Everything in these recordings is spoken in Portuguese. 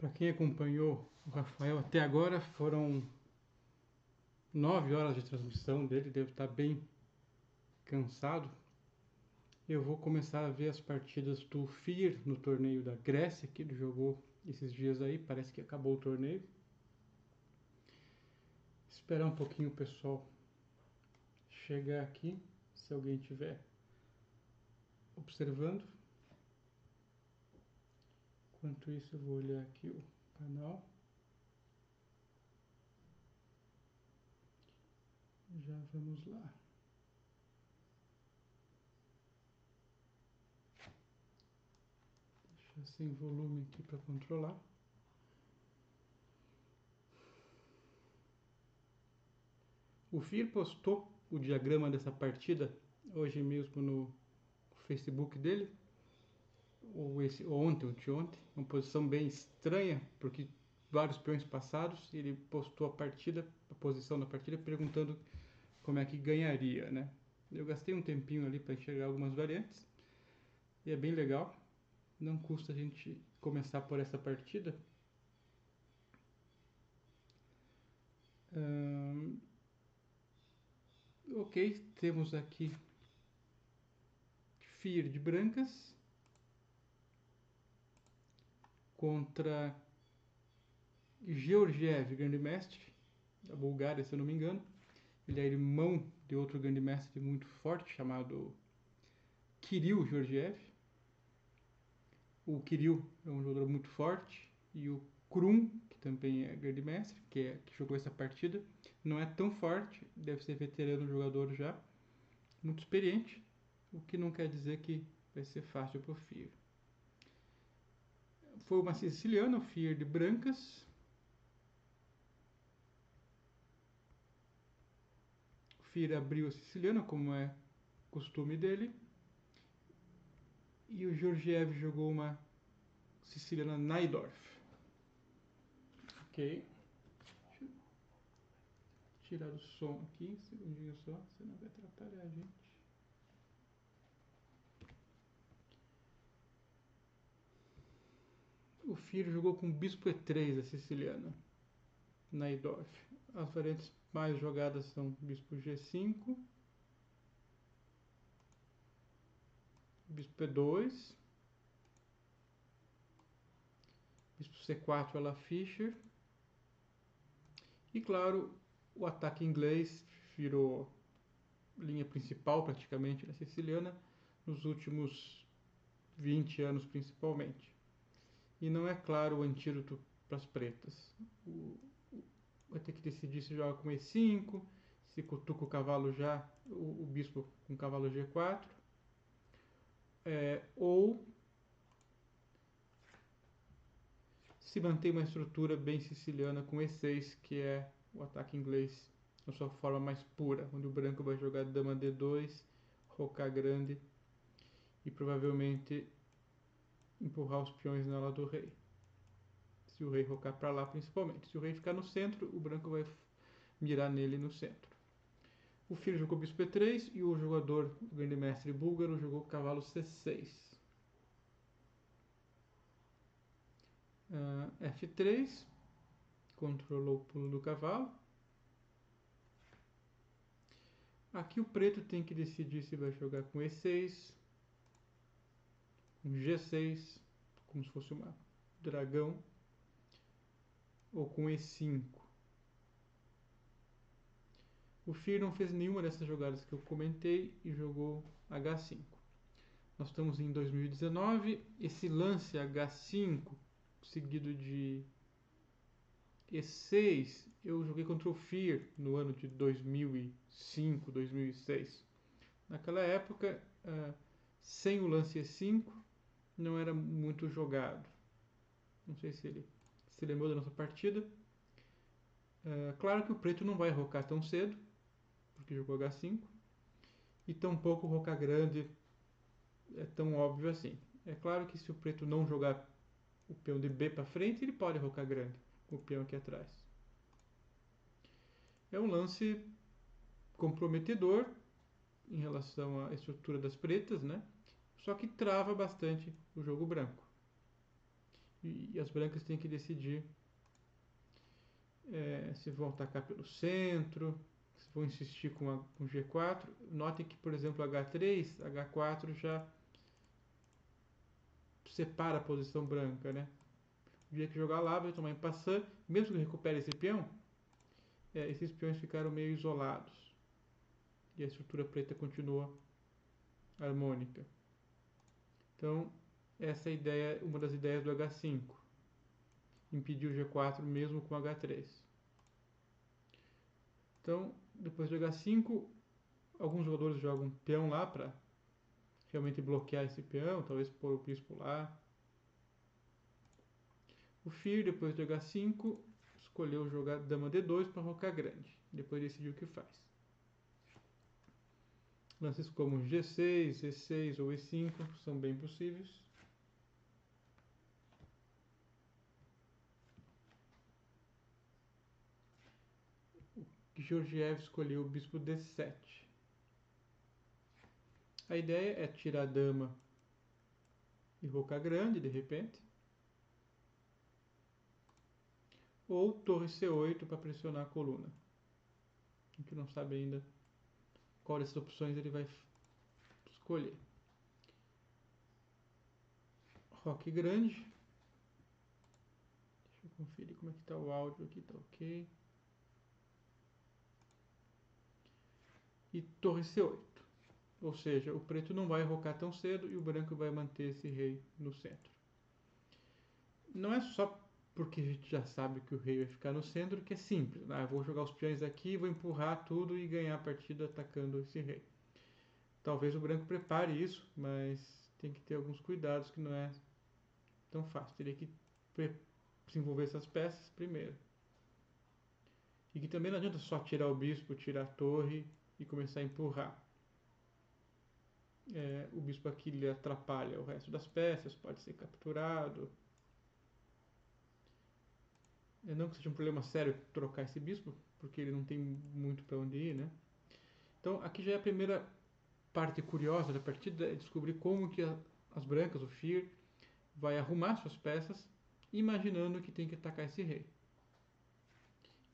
Para quem acompanhou o Rafael até agora, foram 9 horas de transmissão dele, deve estar bem cansado. Eu vou começar a ver as partidas do FIR no torneio da Grécia, que ele jogou esses dias aí, parece que acabou o torneio. Esperar um pouquinho o pessoal chegar aqui, se alguém estiver observando. Enquanto isso, eu vou olhar aqui o canal. Já vamos lá. Deixa sem volume aqui para controlar. O FIR postou o diagrama dessa partida hoje mesmo no Facebook dele, ou ontem, anteontem, uma posição bem estranha, porque vários peões passados, ele postou a partida, a posição da partida, perguntando como é que ganharia, né? Eu gastei um tempinho ali para enxergar algumas variantes, e é bem legal, não custa a gente começar por essa partida. Ok, temos aqui FIR de brancas contra Georgiev, grande mestre da Bulgária, se eu não me engano. Ele é irmão de outro grande mestre muito forte chamado Kirill Georgiev. O Kirill é um jogador muito forte e o Krum, que também é grande mestre, que jogou essa partida, não é tão forte, deve ser veterano jogador já, muito experiente, o que não quer dizer que vai ser fácil para o FIR. Foi uma siciliana, o FIR de brancas. O FIR abriu a siciliana, como é costume dele. E o Georgiev jogou uma siciliana Najdorf. Ok. Deixa eu tirar o som aqui, um segundinho só, senão vai atrapalhar a gente. O FIR jogou com Bispo E3, a siciliana, Najdorf. As variantes mais jogadas são Bispo G5, Bispo E2, Bispo C4 a la Fischer. E claro, o ataque inglês virou linha principal praticamente da siciliana nos últimos 20 anos principalmente. E não é claro o antídoto para as pretas. Vai ter que decidir se joga com E5, se cutuca o cavalo já, o bispo com cavalo G4, ou se mantém uma estrutura bem siciliana com E6, que é o ataque inglês na sua forma mais pura, onde o branco vai jogar dama D2, rocá grande e provavelmente empurrar os peões na ala do rei. Se o rei rocar para lá principalmente. Se o rei ficar no centro, o branco vai mirar nele no centro. O FIR jogou bispo E3 e o jogador, o grande mestre búlgaro, jogou cavalo C6. F3, controlou o pulo do cavalo. Aqui o preto tem que decidir se vai jogar com E6, com G6, como se fosse um dragão, ou com E5. O FIR não fez nenhuma dessas jogadas que eu comentei e jogou H5. Nós estamos em 2019, esse lance H5 seguido de E6 eu joguei contra o FIR no ano de 2005, 2006. Naquela época, sem o lance E5, não era muito jogado. Não sei se ele se lembrou da nossa partida. Claro que o preto não vai rocar tão cedo, porque jogou H5, e tampouco rocar grande é tão óbvio assim. É claro que se o preto não jogar o peão de B para frente, ele pode rocar grande com o peão aqui atrás. É um lance comprometedor em relação à estrutura das pretas, né? Só que trava bastante o jogo branco. E as brancas têm que decidir se vão atacar pelo centro, se vão insistir com G4. Notem que, por exemplo, H3, H4 já separa a posição branca, né? O dia que jogar lá vai tomar em passant, mesmo que recupere esse peão, esses peões ficaram meio isolados. E a estrutura preta continua harmônica. Então, essa ideia, uma das ideias do H5. Impedir o G4 mesmo com H3. Então, depois do H5, alguns jogadores jogam um peão lá para realmente bloquear esse peão, talvez pôr o bispo lá. O Fir, depois do H5, escolheu jogar dama D2 para rocar grande. Depois decidiu o que faz. Lances como G6, E6 ou E5 são bem possíveis. Georgiev escolheu o bispo D7. A ideia é tirar a dama e rocar grande, de repente. Ou torre C8 para pressionar a coluna. A gente não sabe ainda qual dessas opções ele vai escolher. Roque grande. Deixa eu conferir como é que está o áudio aqui, tá ok. E torre C8. Ou seja, o preto não vai rocar tão cedo e o branco vai manter esse rei no centro. Não é só porque a gente já sabe que o rei vai ficar no centro que é simples. Eu vou jogar os peões aqui, vou empurrar tudo e ganhar a partida atacando esse rei. Talvez o branco prepare isso, mas tem que ter alguns cuidados que não é tão fácil. Teria que desenvolver essas peças primeiro. E que também não adianta só tirar o bispo, tirar a torre e começar a empurrar. O bispo aqui ele atrapalha o resto das peças, pode ser capturado. Não que seja um problema sério trocar esse bispo, porque ele não tem muito para onde ir, né? Então aqui já é a primeira parte curiosa da partida, é descobrir como que as brancas, o Fir, vai arrumar suas peças, imaginando que tem que atacar esse rei.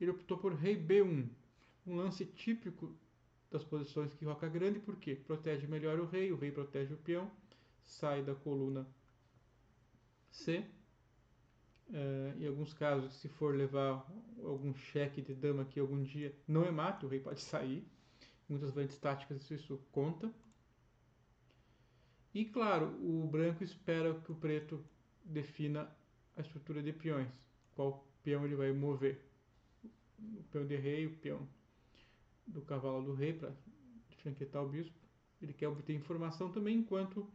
Ele optou por rei B1, um lance típico das posições que roca grande, porque protege melhor o rei protege o peão, sai da coluna C. Em alguns casos, se for levar algum cheque de dama aqui algum dia, não é mate, o rei pode sair. Muitas variantes táticas isso conta. E claro, o branco espera que o preto defina a estrutura de peões. Qual peão ele vai mover. O peão de rei, o peão do cavalo do rei para franquetar o bispo. Ele quer obter informação também enquanto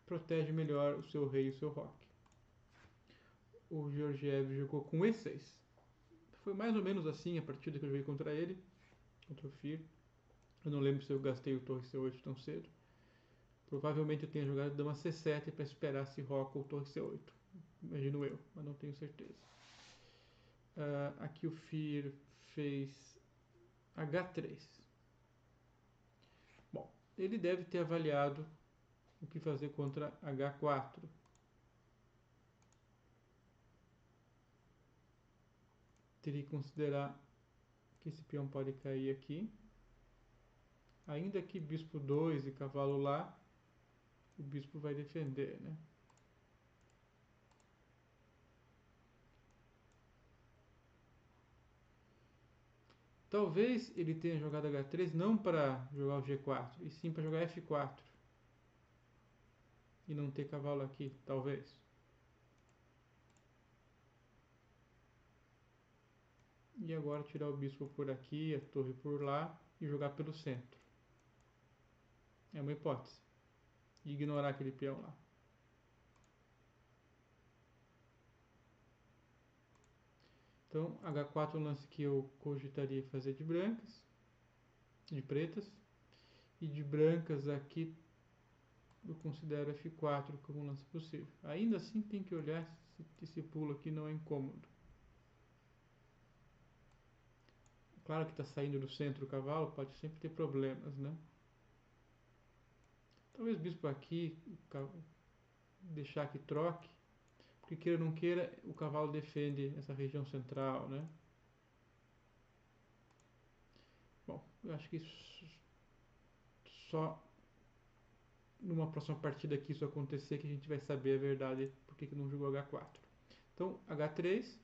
protege melhor o seu rei e o seu roque. O Georgiev jogou com E6. Foi mais ou menos assim a partida que eu joguei contra ele, contra o Fir. Eu não lembro se eu gastei o torre C8 tão cedo. Provavelmente eu tenha jogado dama C7 para esperar se roca ou torre C8. Imagino eu, mas não tenho certeza. Aqui o Fir fez H3. Bom, ele deve ter avaliado o que fazer contra H4. Teria que considerar que esse peão pode cair aqui. Ainda que bispo 2 e cavalo lá, o bispo vai defender, né? Talvez ele tenha jogado H3 não para jogar o G4, e sim para jogar F4. E não ter cavalo aqui, talvez. E agora tirar o bispo por aqui, a torre por lá e jogar pelo centro. É uma hipótese. E ignorar aquele peão lá. Então, H4 é um lance que eu cogitaria fazer de brancas, de pretas. E de brancas aqui eu considero F4 como um lance possível. Ainda assim tem que olhar se esse pulo aqui não é incômodo. Claro que está saindo do centro o cavalo, pode sempre ter problemas, né? Talvez bispo aqui, deixar que troque. porque queira ou não queira, o cavalo defende essa região central, né? Bom, eu acho que só numa próxima partida que isso acontecer que a gente vai saber a verdade por que não jogou H4. Então, H3,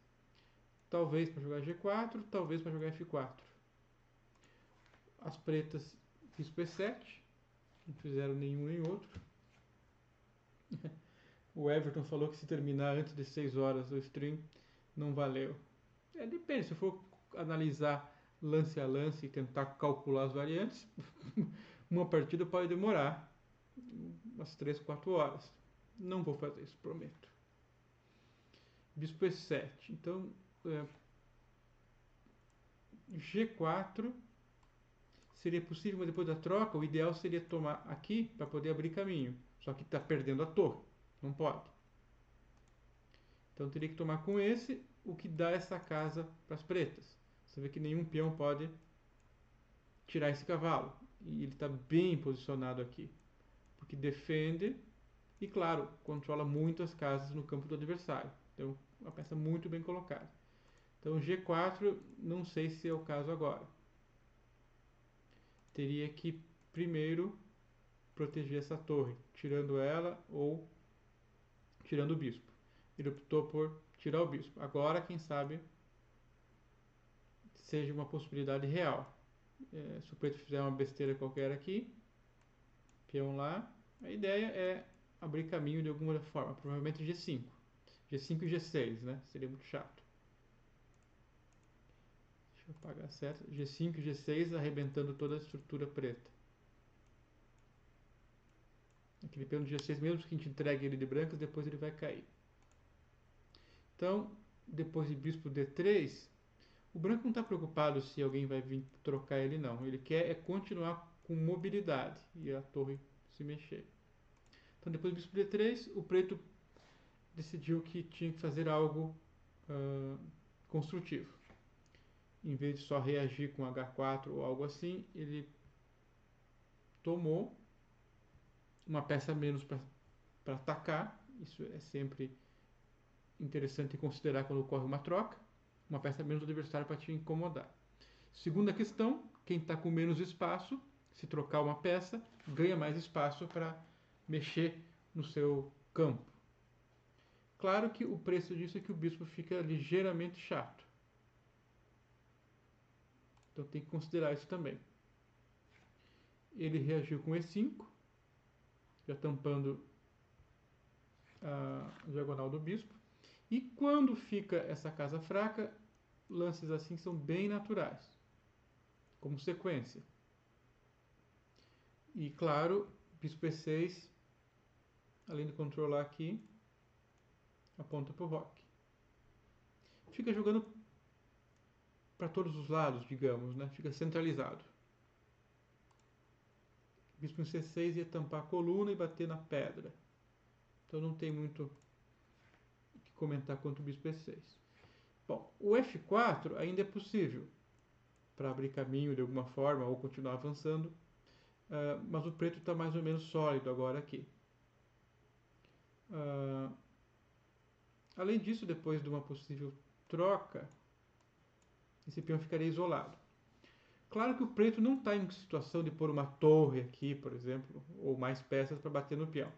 talvez para jogar G4, talvez para jogar F4. As pretas, bispo E7, não fizeram nenhum nem outro. O Everton falou que se terminar antes de 6 horas o stream, não valeu. Depende, se eu for analisar lance a lance e tentar calcular as variantes, uma partida pode demorar umas 3, 4 horas. Não vou fazer isso, prometo. Bispo E7. Então, G4 seria possível, mas depois da troca, o ideal seria tomar aqui para poder abrir caminho. Só que está perdendo a torre. Não pode. Então teria que tomar com esse, o que dá essa casa para as pretas. Você vê que nenhum peão pode tirar esse cavalo. E ele está bem posicionado aqui. Porque defende e, claro, controla muito as casas no campo do adversário. Então, uma peça muito bem colocada. Então, G4, não sei se é o caso agora. Teria que primeiro proteger essa torre, tirando ela ou tirando o bispo. Ele optou por tirar o bispo. Agora, quem sabe, seja uma possibilidade real. Se o preto fizer uma besteira qualquer aqui, peão lá, a ideia é abrir caminho de alguma forma, provavelmente G5. G5 e G6, né? Seria muito chato. Deixa eu apagar certo. G5 e G6 arrebentando toda a estrutura preta. Aquele peão de G6, mesmo que a gente entregue ele de brancas, depois ele vai cair. Então, depois de bispo D3, o branco não está preocupado se alguém vai vir trocar ele, não. Ele quer continuar com mobilidade e a torre se mexer. Então, depois do bispo D3, o preto decidiu que tinha que fazer algo construtivo. Em vez de só reagir com H4 ou algo assim, ele tomou uma peça menos para atacar. Isso é sempre interessante considerar quando ocorre uma troca. Uma peça menos do adversário para te incomodar. Segunda questão, quem está com menos espaço, se trocar uma peça, ganha mais espaço para mexer no seu campo. Claro que o preço disso é que o bispo fica ligeiramente chato. Então tem que considerar isso também. Ele reagiu com E5, já tampando a diagonal do bispo. E quando fica essa casa fraca, lances assim são bem naturais, como sequência. E claro, bispo E6, além de controlar aqui, aponta para o roque. Fica jogando para todos os lados, digamos, né? Fica centralizado. Bispo em C6 ia tampar a coluna e bater na pedra. Então não tem muito o que comentar quanto o bispo E6. Bom, o F4 ainda é possível para abrir caminho de alguma forma ou continuar avançando, mas o preto está mais ou menos sólido agora aqui. Além disso, depois de uma possível troca, esse peão ficaria isolado. Claro que o preto não está em situação de pôr uma torre aqui, por exemplo, ou mais peças para bater no peão.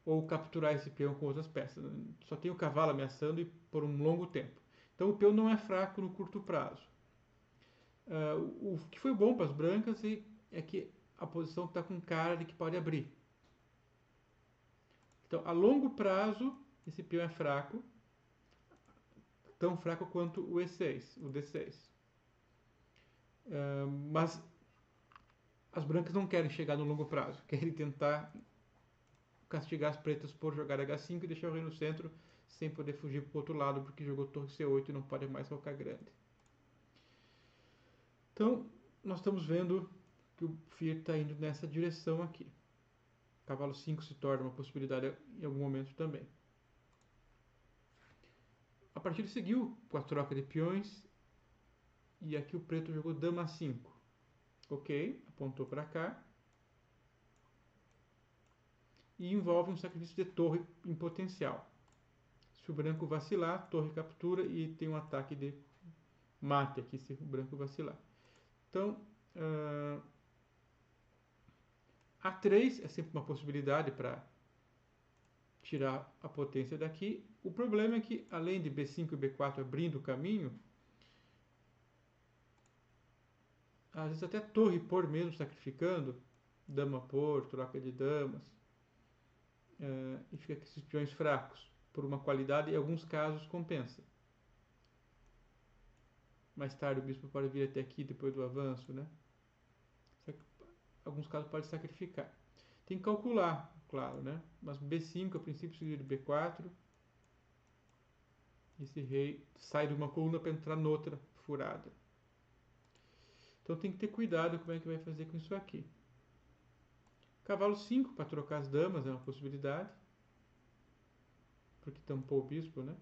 Ou capturar esse peão com outras peças. Só tem o cavalo ameaçando e por um longo tempo. Então o peão não é fraco no curto prazo. O que foi bom para as brancas é que a posição está com cara de que pode abrir. Então, a longo prazo, esse peão é fraco, tão fraco quanto o E6, o D6. Mas as brancas não querem chegar no longo prazo, querem tentar castigar as pretas por jogar H5 e deixar o rei no centro sem poder fugir para o outro lado, porque jogou torre C8 e não pode mais rocar grande. Então, nós estamos vendo que o Fiat está indo nessa direção aqui. Cavalo 5 se torna uma possibilidade em algum momento também. A partida seguiu com a troca de peões e aqui o preto jogou dama 5. Ok, apontou para cá. E envolve um sacrifício de torre em potencial. Se o branco vacilar, torre captura e tem um ataque de mate aqui se o branco vacilar. Então, A3 é sempre uma possibilidade para tirar a potência daqui. O problema é que, além de B5 e B4 abrindo o caminho, às vezes até torre por mesmo sacrificando, dama por, troca de damas, e fica com esses peões fracos. Por uma qualidade, em alguns casos, compensa. Mais tarde o bispo pode vir até aqui depois do avanço, né? Em alguns casos pode sacrificar. Tem que calcular, claro, né? Mas B5 a princípio seguido de B4. Esse rei sai de uma coluna para entrar noutra furada. Então tem que ter cuidado como é que vai fazer com isso aqui. Cavalo 5 para trocar as damas é uma possibilidade. Porque tampou o bispo, né?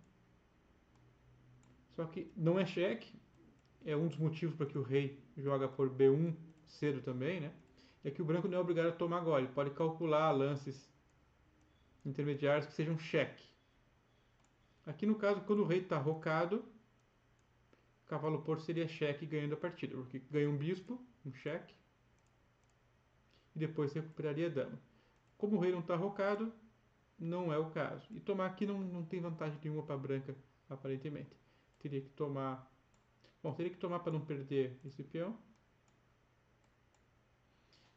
Só que não é cheque. É um dos motivos para que o rei joga por B1 cedo também, né? É que o branco não é obrigado a tomar gole. Ele pode calcular lances intermediários que sejam cheque. Aqui no caso, quando o rei está rocado, cavalo por seria cheque ganhando a partida. Porque ganha um bispo, um cheque. E depois recuperaria a dama. Como o rei não está rocado, não é o caso. E tomar aqui não tem vantagem nenhuma para a branca, aparentemente. Teria que tomar... Bom, teria que tomar para não perder esse peão.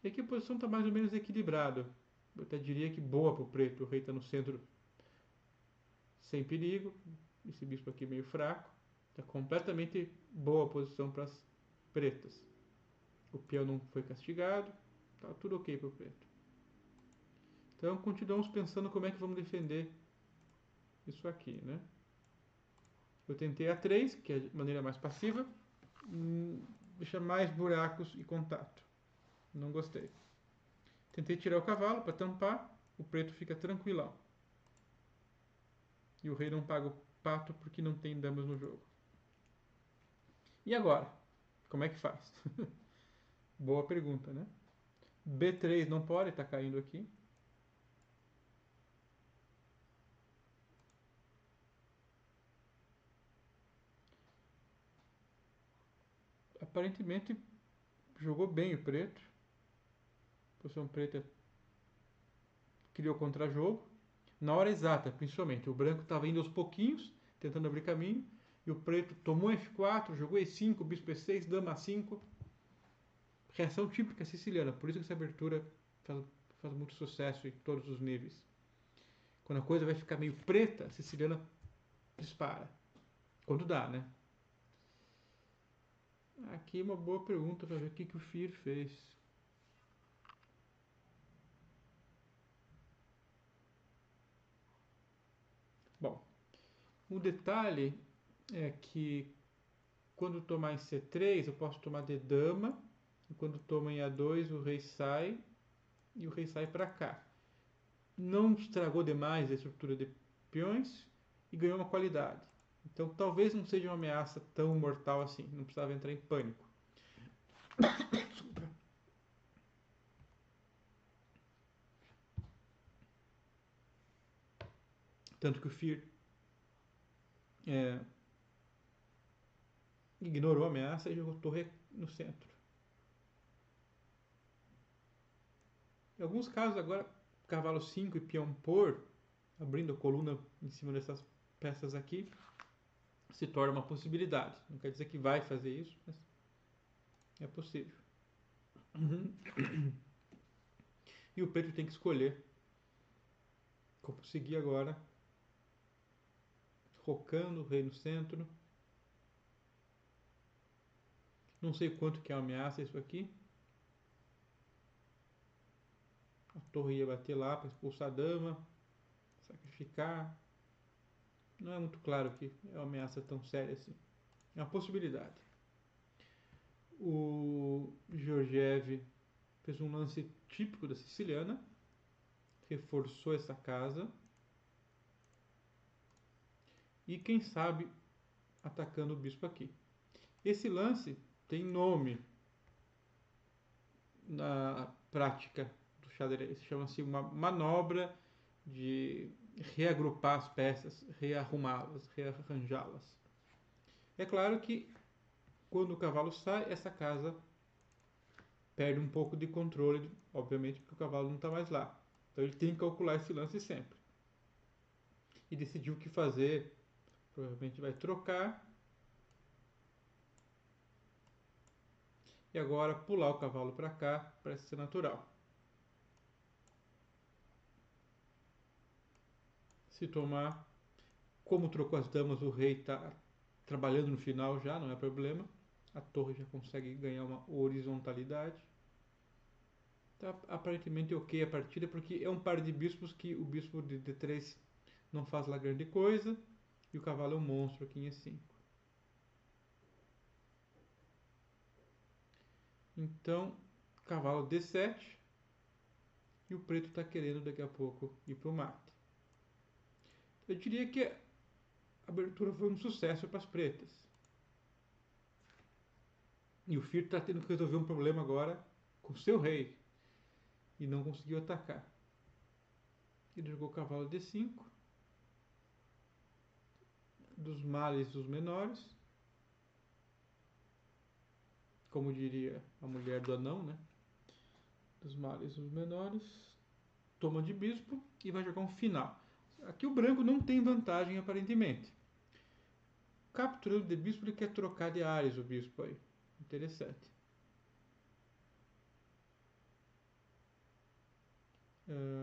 E aqui a posição está mais ou menos equilibrada. Eu até diria que boa para o preto. O rei está no centro sem perigo. Esse bispo aqui meio fraco. Está completamente boa a posição para as pretas. O peão não foi castigado. Está tudo ok para o preto. Então continuamos pensando como é que vamos defender isso aqui, né? Eu tentei A3, que é a maneira mais passiva. Deixa mais buracos e contato. Não gostei. Tentei tirar o cavalo para tampar. O preto fica tranquilão. E o rei não paga o pato porque não tem damas no jogo. E agora? Como é que faz? Boa pergunta, né? B3 não pode, está caindo aqui. Aparentemente jogou bem o preto. A posição preta criou contra-jogo. Na hora exata, principalmente. O branco estava indo aos pouquinhos, tentando abrir caminho. E o preto tomou F4, jogou E5, bispo E6, dama A5. Reação típica siciliana. Por isso que essa abertura faz muito sucesso em todos os níveis. Quando a coisa vai ficar meio preta, a siciliana dispara. Quando dá, né? Aqui uma boa pergunta para ver o que o Fir fez. Bom, o detalhe é que quando tomar em C3 eu posso tomar de dama. E quando toma em A2 o rei sai e o rei sai para cá. Não estragou demais a estrutura de peões e ganhou uma qualidade. Então talvez não seja uma ameaça tão mortal assim. Não precisava entrar em pânico. Desculpa. Tanto que o Fir ignorou a ameaça e jogou torre no centro. Em alguns casos agora, cavalo 5 e peão por, abrindo a coluna em cima dessas peças aqui, se torna uma possibilidade. Não quer dizer que vai fazer isso, mas é possível. E o preto tem que escolher como seguir agora. Rocando o rei no centro. Não sei quanto que é uma ameaça isso aqui. A torre ia bater lá para expulsar a dama. Sacrificar. Não é muito claro que é uma ameaça tão séria assim. É uma possibilidade. O Georgiev fez um lance típico da siciliana. Reforçou essa casa. E quem sabe atacando o bispo aqui. Esse lance tem nome na prática do xadrez. Chama-se uma manobra de reagrupar as peças, rearrumá-las, rearranjá-las. É claro que quando o cavalo sai, essa casa perde um pouco de controle, obviamente, porque o cavalo não está mais lá. Então ele tem que calcular esse lance sempre. E decidir o que fazer. Provavelmente vai trocar. E agora pular o cavalo para cá, parece ser natural. Se tomar, como trocou as damas, o rei está trabalhando no final já, não é problema. A torre já consegue ganhar uma horizontalidade. Tá aparentemente ok a partida, porque é um par de bispos que o bispo de D3 não faz lá grande coisa. E o cavalo é um monstro aqui em E5. Então, cavalo D7. E o preto está querendo daqui a pouco ir para o mate. Eu diria que a abertura foi um sucesso para as pretas. E o Fir está tendo que resolver um problema agora com o seu rei. E não conseguiu atacar. Ele jogou cavalo D5. Dos males os menores. Como diria a mulher do anão, né? Dos males os menores. Toma de bispo e vai jogar um final. Aqui o branco não tem vantagem aparentemente. Capturando de bispo, ele quer trocar de áreas o bispo aí. Interessante.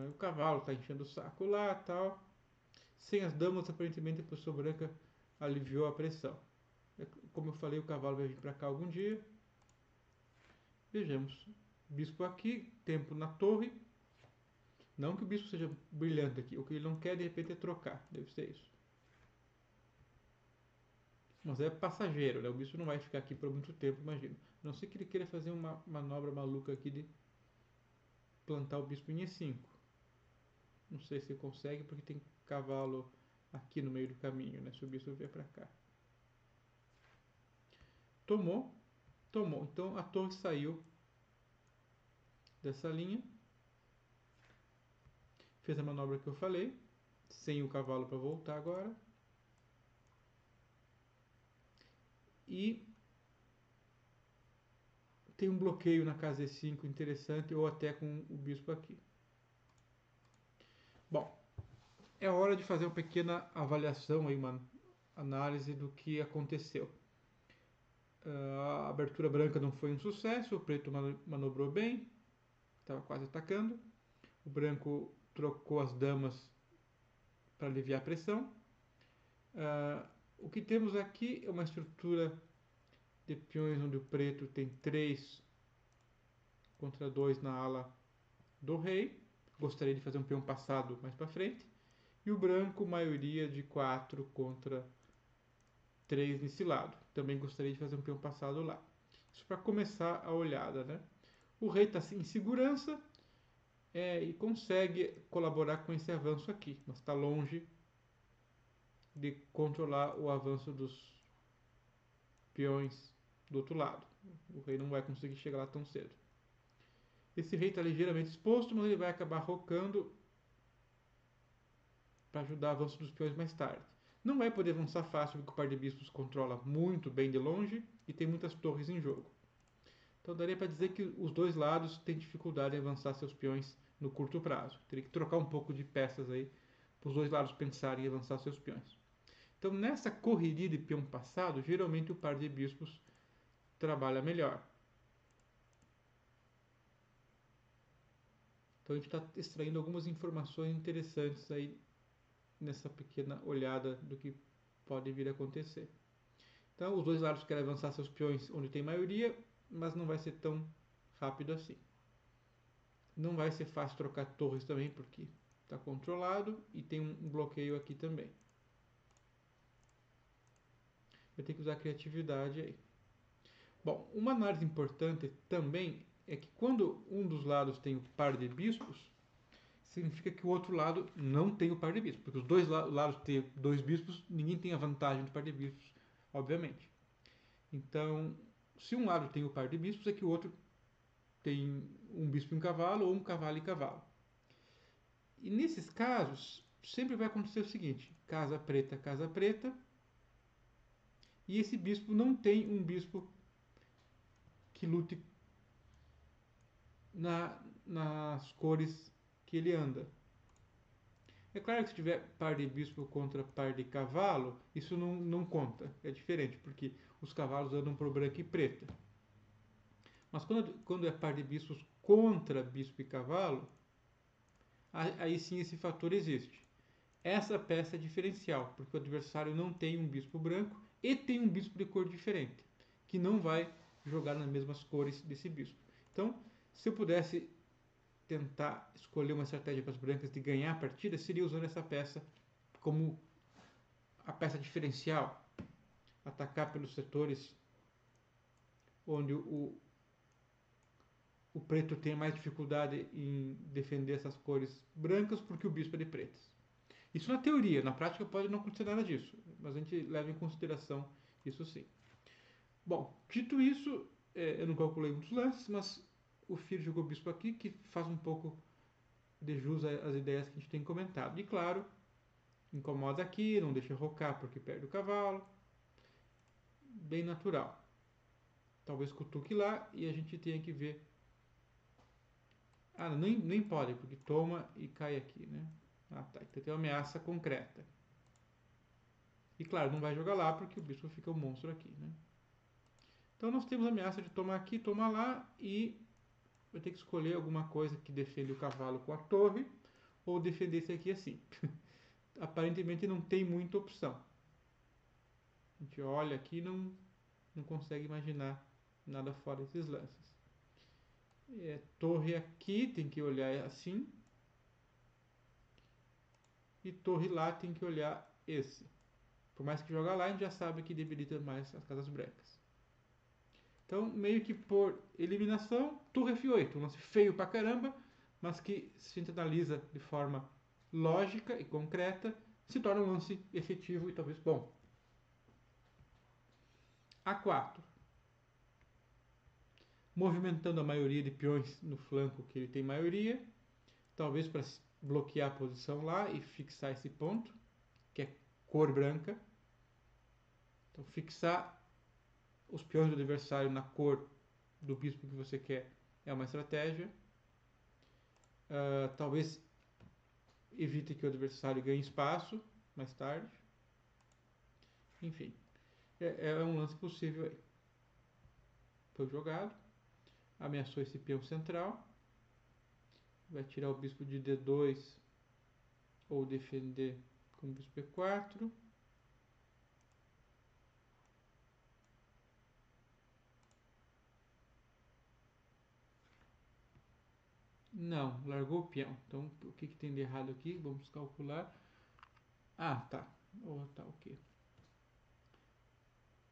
O cavalo está enchendo o saco lá tal. Sem as damas, aparentemente a pessoa branca aliviou a pressão. Como eu falei, o cavalo vai vir para cá algum dia. Vejamos. Bispo aqui, tempo na torre. Não que o bispo seja brilhante aqui. O que ele não quer, de repente, é trocar. Deve ser isso. Mas é passageiro, né? O bispo não vai ficar aqui por muito tempo, imagino. A não ser que ele queira fazer uma manobra maluca aqui de plantar o bispo em E5. Não sei se ele consegue, porque tem cavalo aqui no meio do caminho, né? Se o bispo vier para cá. Tomou. Tomou. Então a torre saiu dessa linha. Fez a manobra que eu falei. Sem o cavalo para voltar agora. E tem um bloqueio na casa E5 interessante, ou até com o bispo aqui. Bom, é hora de fazer uma pequena avaliação, aí, uma análise do que aconteceu. A abertura branca não foi um sucesso, o preto manobrou bem, estava quase atacando. O branco trocou as damas para aliviar a pressão. O que temos aqui é uma estrutura de peões onde o preto tem 3 contra 2 na ala do rei. Gostaria de fazer um peão passado mais para frente. E o branco, maioria de 4 contra 3 nesse lado. Também gostaria de fazer um peão passado lá. Isso para começar a olhada, né? O rei está em segurança e consegue colaborar com esse avanço aqui, mas está longe de controlar o avanço dos peões do outro lado. O rei não vai conseguir chegar lá tão cedo. Esse rei está ligeiramente exposto, mas ele vai acabar rocando para ajudar o avanço dos peões mais tarde. Não vai poder avançar fácil, porque o par de bispos controla muito bem de longe e tem muitas torres em jogo. Então daria para dizer que os dois lados têm dificuldade em avançar seus peões no curto prazo. Teria que trocar um pouco de peças aí para os dois lados pensarem em avançar seus peões. Então nessa correria de peão passado, geralmente o par de bispos trabalha melhor. Então a gente está extraindo algumas informações interessantes aí nessa pequena olhada do que pode vir a acontecer. Então os dois lados querem avançar seus peões onde tem maioria, mas não vai ser tão rápido assim. Não vai ser fácil trocar torres também, porque está controlado e tem um bloqueio aqui também. Vai ter que usar criatividade aí. Bom, uma análise importante também é que quando um dos lados tem o par de bispos, significa que o outro lado não tem o par de bispos. Porque os dois lados têm 2 bispos, ninguém tem a vantagem do par de bispos, obviamente. Então, se um lado tem o par de bispos, é que o outro tem um bispo em cavalo ou um cavalo em cavalo. E nesses casos, sempre vai acontecer o seguinte: casa preta, e esse bispo não tem um bispo que lute nas cores que ele anda. É claro que se tiver par de bispo contra par de cavalo, isso não conta, é diferente, porque os cavalos andam por branco e preta. Mas quando é par de bispos contra bispo e cavalo, aí sim esse fator existe. Essa peça é diferencial, porque o adversário não tem um bispo branco e tem um bispo de cor diferente, que não vai jogar nas mesmas cores desse bispo. Então, se eu pudesse tentar escolher uma estratégia para as brancas de ganhar a partida, seria usando essa peça como a peça diferencial. Atacar pelos setores onde o preto tem mais dificuldade em defender essas cores brancas porque o bispo é de pretas. Isso na teoria, na prática pode não acontecer nada disso, mas a gente leva em consideração isso sim. Bom, dito isso, eu não calculei muitos lances, mas o Filho jogou bispo aqui, que faz um pouco de jus às ideias que a gente tem comentado. E claro, incomoda aqui, não deixa rocar porque perde o cavalo. Bem natural. Talvez cutuque lá e a gente tenha que ver. Ah, nem pode, porque toma e cai aqui, né? Ah, tá. Então tem uma ameaça concreta. E claro, não vai jogar lá porque o bispo fica um monstro aqui, né? Então nós temos a ameaça de tomar aqui, tomar lá e vai ter que escolher alguma coisa que defenda o cavalo com a torre ou defender esse aqui assim. Aparentemente não tem muita opção. A gente olha aqui e não consegue imaginar nada fora desses lances. Torre aqui tem que olhar assim. E torre lá tem que olhar esse. Por mais que joga lá, a gente já sabe que debilita mais as casas brancas. Então, meio que por eliminação, torre F8. Um lance feio pra caramba, mas que se a gente analisa de forma lógica e concreta, se torna um lance efetivo e talvez bom. A4. Movimentando a maioria de peões no flanco que ele tem maioria, talvez para bloquear a posição lá e fixar esse ponto, que é cor branca. Então, fixar os peões do adversário na cor do bispo que você quer é uma estratégia. Talvez evite que o adversário ganhe espaço mais tarde. Enfim, é um lance possível aí. Foi jogado, ameaçou esse peão central, vai tirar o bispo de D2 ou defender com o bispo E4. Não, largou o peão. Então, o que tem de errado aqui? Vamos calcular. Ah, tá. Tá ok.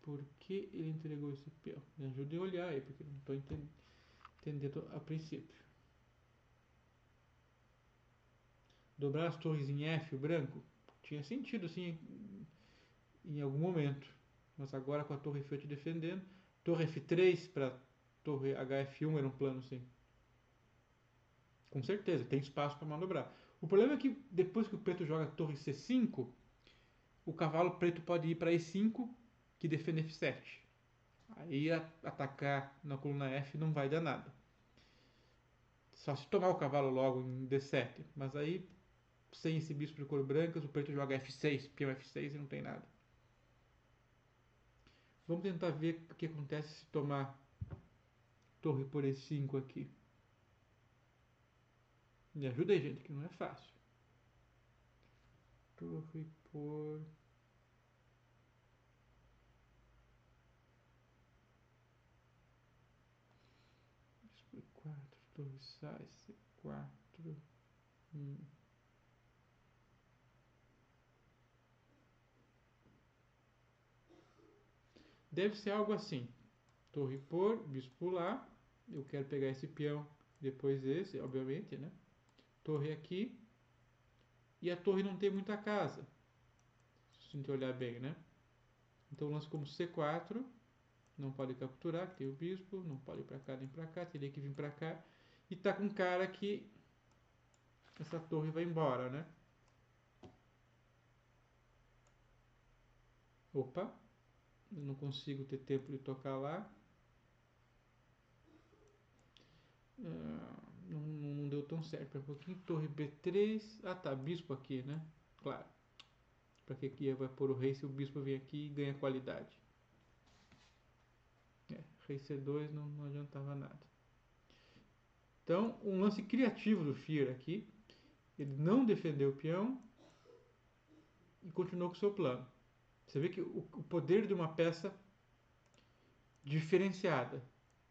Por que ele entregou esse peão? Me ajude a olhar aí, porque não estou entendendo a princípio. Dobrar as torres em F, o branco, tinha sentido assim em algum momento. Mas agora com a torre F8 defendendo, torre F3 para torre HF1 era um plano sim. Com certeza, tem espaço para manobrar. O problema é que depois que o preto joga torre C5, o cavalo preto pode ir para E5, que defende F7. Aí atacar na coluna F não vai dar nada. Só se tomar o cavalo logo em D7. Mas aí, sem esse bispo de cor brancas, o preto joga F6, peão F6 e não tem nada. Vamos tentar ver o que acontece se tomar torre por E5 aqui. Me ajuda aí, gente, que não é fácil. Torre por... C4, torre sai, C4... Deve ser algo assim. Torre por, bispo lá. Eu quero pegar esse peão, depois esse, obviamente, né? Torre aqui. E a torre não tem muita casa. Se a gente olhar bem, né? Então lance como C4. Não pode capturar, que tem o bispo. Não pode ir pra cá nem pra cá. Teria que vir pra cá. E tá com cara que essa torre vai embora, né? Opa, eu não consigo ter tempo de tocar lá. Não deu tão certo. Um pouquinho, torre B3. Ah tá, bispo aqui, né? Claro. Pra que aqui vai pôr o rei se o bispo vem aqui e ganha qualidade? Rei C2 não adiantava nada. Então, um lance criativo do Fier aqui. Ele não defendeu o peão e continuou com o seu plano. Você vê que o poder de uma peça diferenciada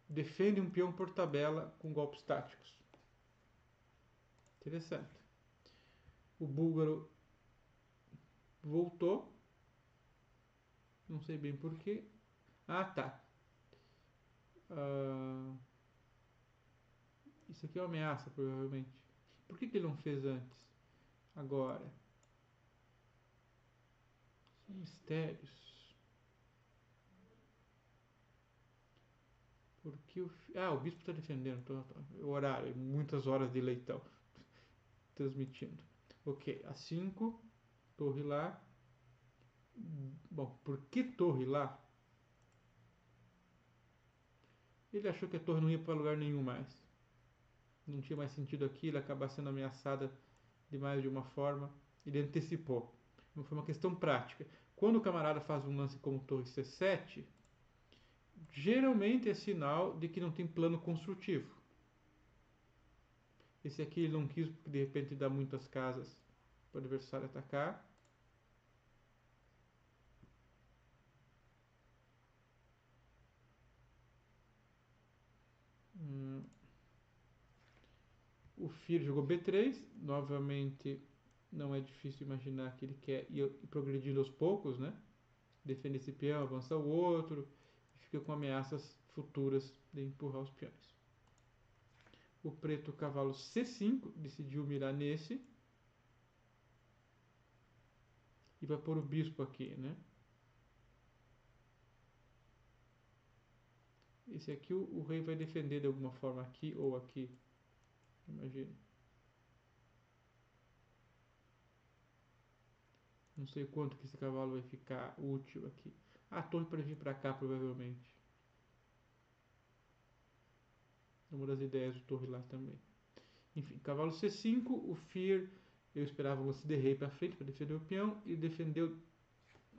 defende um peão por tabela com golpes táticos. Interessante. O búlgaro voltou. Não sei bem porquê. Ah, tá. Isso aqui é uma ameaça, provavelmente. Por que ele não fez antes? Agora. São mistérios. Porque o bispo está defendendo. O horário, muitas horas de leitão. Transmitindo. Ok, A5. Torre lá. Bom, por que torre lá? Ele achou que a torre não ia para lugar nenhum mais. Não tinha mais sentido aqui, ele acabar sendo ameaçada de mais de uma forma. Ele antecipou. Não foi uma questão prática. Quando o camarada faz um lance como torre C7, geralmente é sinal de que não tem plano construtivo. Esse aqui ele não quis porque de repente dá muitas casas para o adversário atacar. O Fir jogou B3. Novamente, não é difícil imaginar que ele quer ir progredindo aos poucos, né? Defende esse peão, avança o outro, e fica com ameaças futuras de empurrar os peões. O preto cavalo C5 decidiu mirar nesse e vai pôr o bispo aqui, né? Esse aqui o rei vai defender de alguma forma aqui ou aqui, imagino. Não sei quanto que esse cavalo vai ficar útil aqui. A torre para vir para cá provavelmente. É uma das ideias de torre lá também. Enfim, cavalo C5, o Fear, eu esperava o lance de rei para frente para defender o peão e defendeu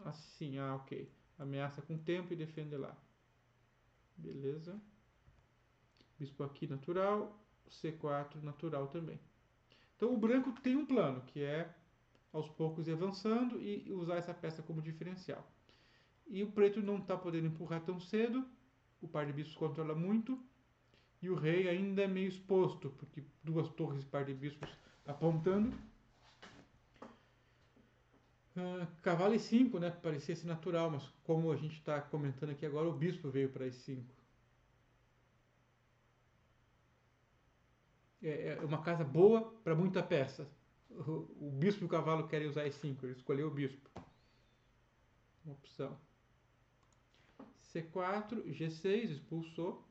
assim, ok. Ameaça com tempo e defende lá. Beleza. Bispo aqui natural, C4 natural também. Então o branco tem um plano, que é aos poucos ir avançando e usar essa peça como diferencial. E o preto não está podendo empurrar tão cedo, o par de bispos controla muito, e o rei ainda é meio exposto, porque duas torres e par de bispos apontando. Cavalo E5, né? Parecesse natural, mas como a gente está comentando aqui agora, o bispo veio para E5. É uma casa boa para muita peça. O bispo e o cavalo querem usar E5, ele escolheu o bispo. Uma opção. C4, G6, expulsou.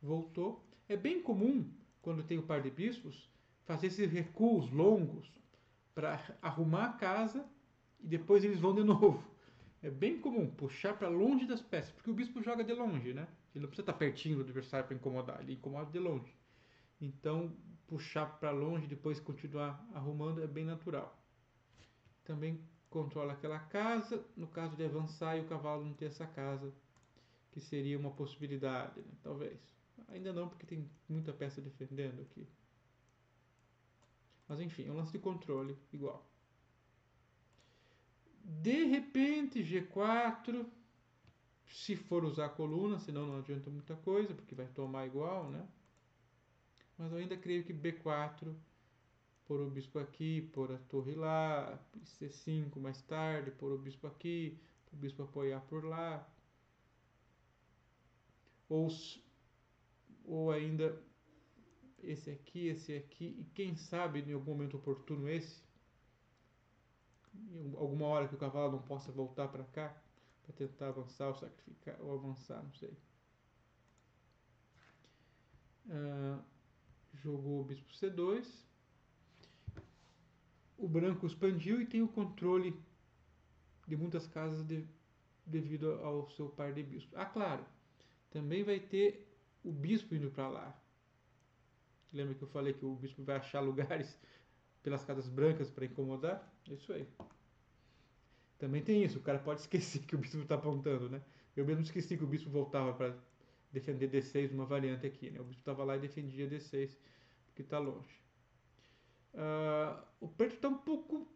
Voltou. É bem comum, quando tem o par de bispos, fazer esses recuos longos para arrumar a casa e depois eles vão de novo. É bem comum puxar para longe das peças, porque o bispo joga de longe, né? Ele não precisa estar pertinho do adversário para incomodar, ele incomoda de longe. Então, puxar para longe e depois continuar arrumando é bem natural. Também controla aquela casa, no caso de avançar e o cavalo não ter essa casa, que seria uma possibilidade, né? Talvez. Ainda não, porque tem muita peça defendendo aqui. Mas enfim, é um lance de controle igual. De repente, G4, se for usar a coluna, senão não adianta muita coisa, porque vai tomar igual, né? Mas eu ainda creio que B4, pôr o bispo aqui, pôr a torre lá, C5 mais tarde, pôr o bispo aqui, o bispo apoiar por lá. Ou ainda esse aqui, e quem sabe em algum momento oportuno esse, em alguma hora que o cavalo não possa voltar para cá, para tentar avançar ou sacrificar, ou avançar, não sei. Jogou o bispo C2. O branco expandiu e tem o controle de muitas casas devido ao seu par de bispo. Ah, claro, também vai ter o bispo indo para lá. Lembra que eu falei que o bispo vai achar lugares pelas casas brancas para incomodar? É isso aí. Também tem isso, o cara pode esquecer que o bispo está apontando, né? Eu mesmo esqueci que o bispo voltava para defender D6 numa variante aqui, né? O bispo estava lá e defendia D6, porque está longe. O preto está um pouco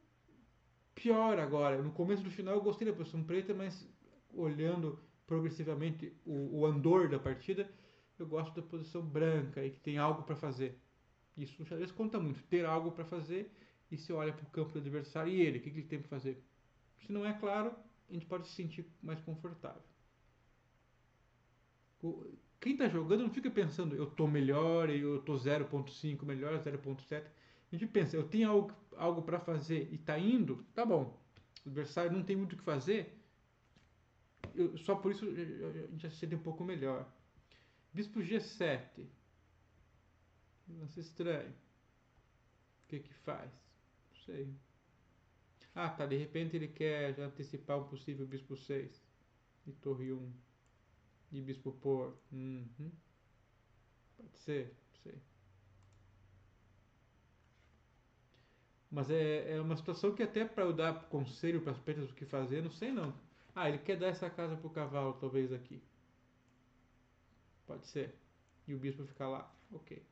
pior agora. No começo do final eu gostei da posição preta, mas olhando progressivamente o andor da partida, eu gosto da posição branca e que tem algo para fazer. Isso no xadrez conta muito, ter algo para fazer e você olha para o campo do adversário e ele, o que ele tem para fazer? Se não é claro, a gente pode se sentir mais confortável. Quem está jogando não fica pensando, eu estou melhor, eu estou 0.5 melhor, 0.7. A gente pensa, eu tenho algo para fazer e está indo, tá bom. O adversário não tem muito o que fazer, só por isso a gente já se sente um pouco melhor. Bispo G7. Lance estranho. O que que faz? Não sei. Ah, tá. De repente ele quer já antecipar um possível bispo 6. E torre 1. E bispo por. Uhum. Pode ser. Não sei. Mas é uma situação que até para eu dar conselho para as pretas do que fazer, não sei não. Ah, ele quer dar essa casa pro cavalo, talvez aqui. Pode ser. E o bispo ficar lá. Ok.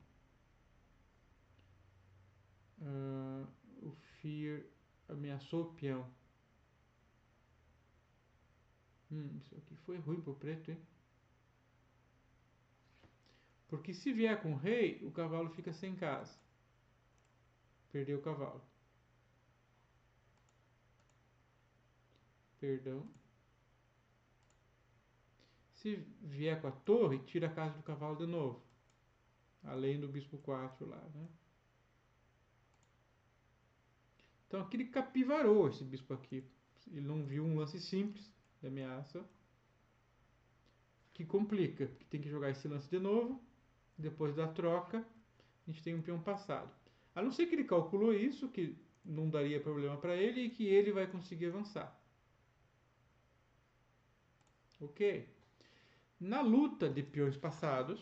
O Fear ameaçou o peão. Isso aqui foi ruim pro preto, hein? Porque se vier com o rei, o cavalo fica sem casa. Perdeu o cavalo. Perdão. Se vier com a torre, tira a casa do cavalo de novo. Além do bispo 4 lá, né? Então aqui ele capivarou esse bispo aqui. Ele não viu um lance simples de ameaça. Que complica, porque tem que jogar esse lance de novo. Depois da troca, a gente tem um peão passado. A não ser que ele calculou isso, que não daria problema para ele e que ele vai conseguir avançar. Ok? Na luta de peões passados,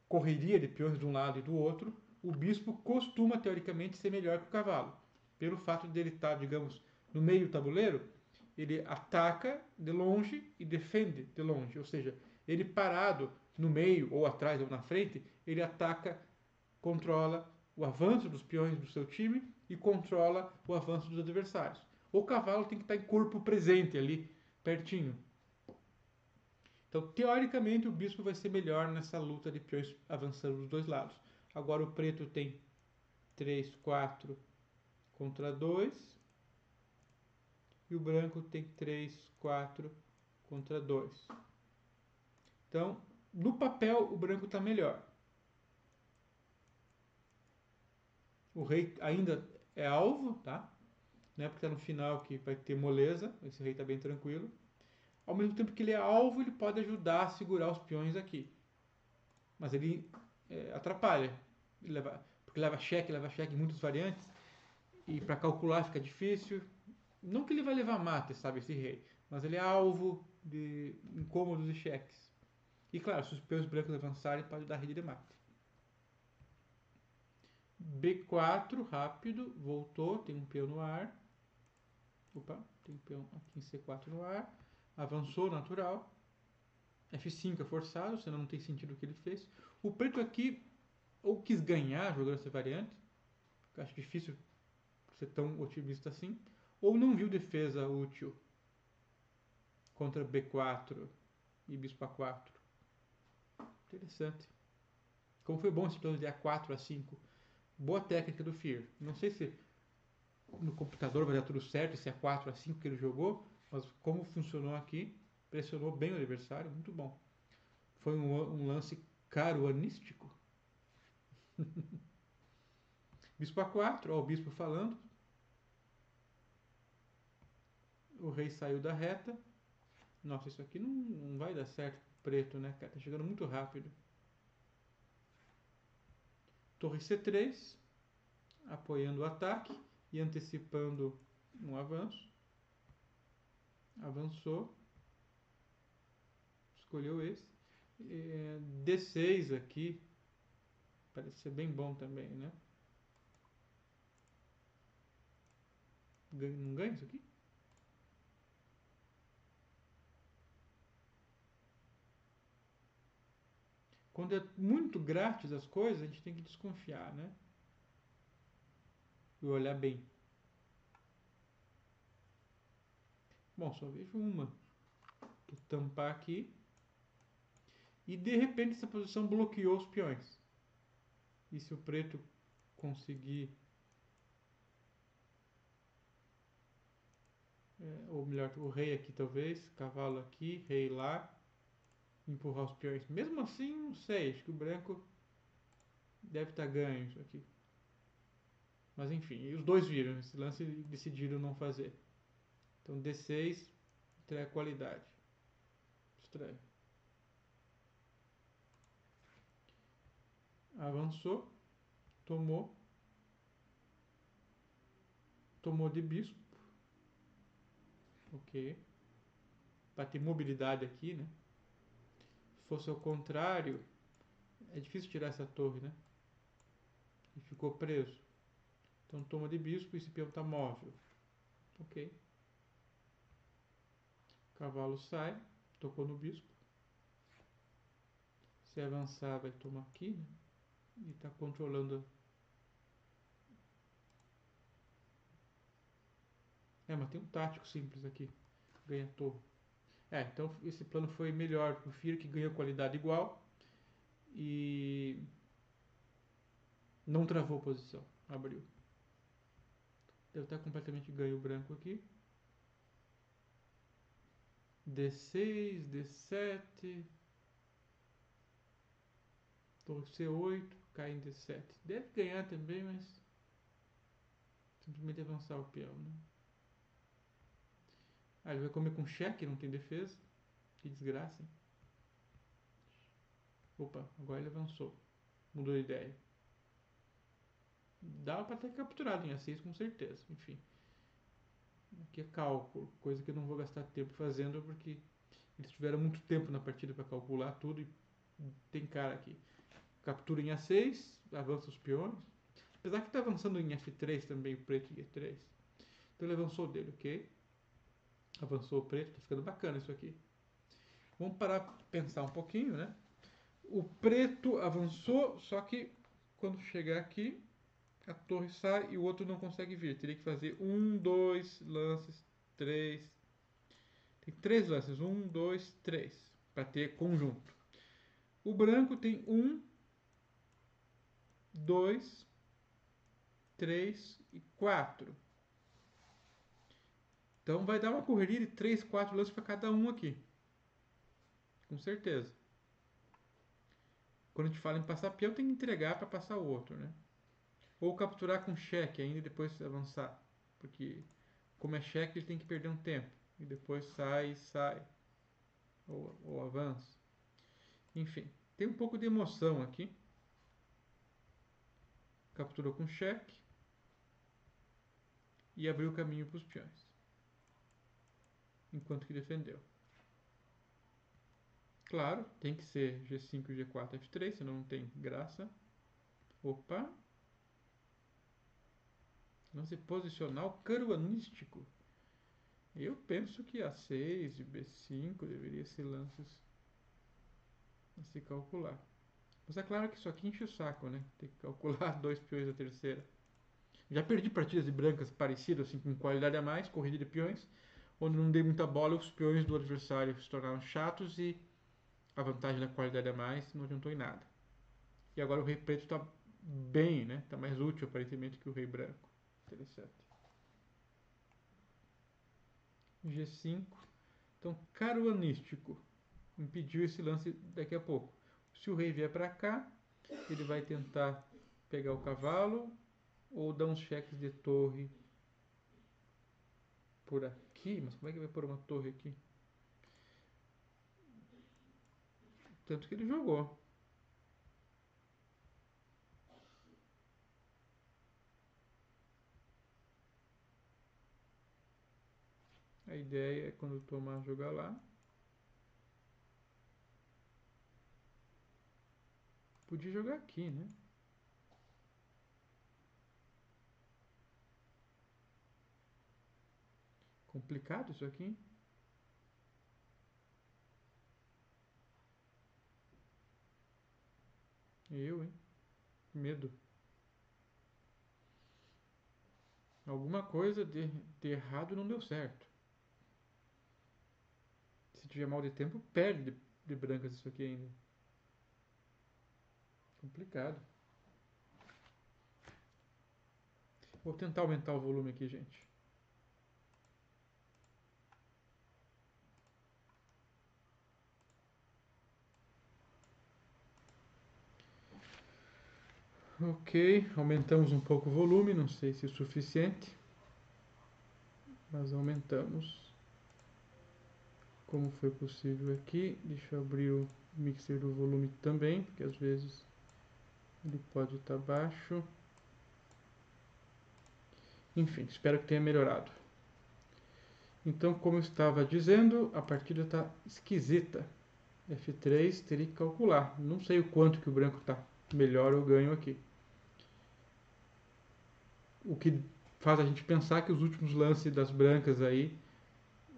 correria de peões de um lado e do outro, o bispo costuma, teoricamente, ser melhor que o cavalo. Pelo fato de ele estar, digamos, no meio do tabuleiro, ele ataca de longe e defende de longe. Ou seja, ele parado no meio, ou atrás, ou na frente, ele ataca, controla o avanço dos peões do seu time e controla o avanço dos adversários. O cavalo tem que estar em corpo presente ali, pertinho. Então, teoricamente, o bispo vai ser melhor nessa luta de peões avançando dos dois lados. Agora o preto tem 3, 4 contra 2. E o branco tem 3, 4 contra 2. Então, no papel, o branco está melhor. O rei ainda é alvo, tá? Não é porque está no final que vai ter moleza. Esse rei está bem tranquilo. Ao mesmo tempo que ele é alvo, ele pode ajudar a segurar os peões aqui. Mas ele atrapalha. Porque leva cheque em muitas variantes. E para calcular fica difícil. Não que ele vai levar mate, sabe, esse rei. Mas ele é alvo de incômodos e cheques. E claro, se os peões brancos avançarem, pode dar rede de mate. B4, rápido, voltou, tem um peão no ar. Opa, tem um peão aqui em C4 no ar. Avançou, natural. F5 é forçado, senão não tem sentido o que ele fez. O preto aqui ou quis ganhar jogando essa variante, que eu acho difícil ser tão otimista assim, ou não viu defesa útil contra B4 e bispo A4. Interessante. Como foi bom esse plano de A4 a 5. Boa técnica do Fear. Não sei se no computador vai dar tudo certo, se é 4 a 5 que ele jogou, mas como funcionou aqui, pressionou bem o adversário, muito bom. Foi um lance caruanístico. Bispo A4, ó, o bispo falando. O rei saiu da reta. Nossa, isso aqui não vai dar certo preto, né, cara? Tá chegando muito rápido. Torre C3, apoiando o ataque e antecipando um avanço. Avançou. Escolheu esse. D6 aqui. Parece ser bem bom também, né? Não ganha isso aqui? Quando é muito grátis as coisas, a gente tem que desconfiar, né? E olhar bem. Bom, só vejo uma. Vou tampar aqui. E de repente essa posição bloqueou os peões. E se o preto conseguir... ou melhor, o rei aqui talvez, cavalo aqui, rei lá, empurrar os peões. Mesmo assim, não sei, acho que o branco deve estar ganho isso aqui. Mas enfim, os dois viram esse lance e decidiram não fazer. Então D6 entrega qualidade. Estranho. Avançou, tomou de bispo. Ok. Para ter mobilidade aqui, né? Se fosse ao contrário, é difícil tirar essa torre, né? E ficou preso. Então toma de bispo e esse peão está móvel. Ok. Cavalo sai, tocou no bispo. Se avançar, vai tomar aqui, né? E está controlando. Mas tem um tático simples aqui. Ganha torre. Então esse plano foi melhor. O Fir que ganhou qualidade igual. E não travou posição. Abriu. Deve estar completamente ganho o branco aqui. D6, D7. Torre C8, cai em D7. Deve ganhar também, mas simplesmente avançar o peão, né? Ele vai comer com cheque, não tem defesa. Que desgraça, hein? Opa, agora ele avançou. Mudou de ideia. Dá pra ter capturado em A6 com certeza. Enfim. Aqui é cálculo. Coisa que eu não vou gastar tempo fazendo porque eles tiveram muito tempo na partida para calcular tudo e tem cara aqui. Captura em A6, avança os peões. Apesar que está avançando em F3 também, o preto em E3. Então ele avançou dele, ok? Avançou o preto, tá ficando bacana isso aqui. Vamos parar para pensar um pouquinho, né? O preto avançou, só que quando chegar aqui, a torre sai e o outro não consegue vir. Teria que fazer 1, 2 lances, 3. Tem 3 lances, 1, 2, 3, para ter conjunto. O branco tem 1, 2, 3 e 4. Então vai dar uma correria de 3, 4 lances para cada um aqui. Com certeza. Quando a gente fala em passar peão, tem que entregar para passar o outro, né? Ou capturar com cheque ainda e depois avançar. Porque como é cheque, ele tem que perder um tempo. E depois sai. Ou avança. Enfim, tem um pouco de emoção aqui. Capturou com cheque. E abriu o caminho para os peões. Enquanto que defendeu. Claro, tem que ser G5, G4, F3, senão não tem graça. Opa! Lance posicional caruanístico. Eu penso que A6 e B5 deveria ser lances a se calcular. Mas é claro que isso aqui enche o saco, né? Tem que calcular 2 peões da terceira. Já perdi partidas de brancas parecidas, assim, com qualidade a mais, corrida de peões, onde não dei muita bola e os peões do adversário se tornaram chatos e a vantagem da qualidade a mais não adiantou em nada. E agora o rei preto está bem, né? Está mais útil aparentemente que o rei branco. Interessante. G5. Então, caruanístico. Impediu esse lance daqui a pouco. Se o rei vier para cá, ele vai tentar pegar o cavalo ou dar uns cheques de torre por aqui. Mas como é que vai pôr uma torre aqui? Tanto que ele jogou. A ideia é quando tomar, jogar lá. Podia jogar aqui, né? Complicado isso aqui, hein? Eu, hein? Medo. Alguma coisa de errado não deu certo. Se tiver mal de tempo, perde de brancas isso aqui ainda. Complicado. Vou tentar aumentar o volume aqui, gente. Ok, aumentamos um pouco o volume, não sei se é suficiente, mas aumentamos. Como foi possível aqui, deixa eu abrir o mixer do volume também, porque às vezes ele pode estar baixo. Enfim, espero que tenha melhorado. Então, como eu estava dizendo, a partida está esquisita. F3 teria que calcular. Não sei o quanto que o branco está melhor ou ganho aqui. O que faz a gente pensar que os últimos lances das brancas aí,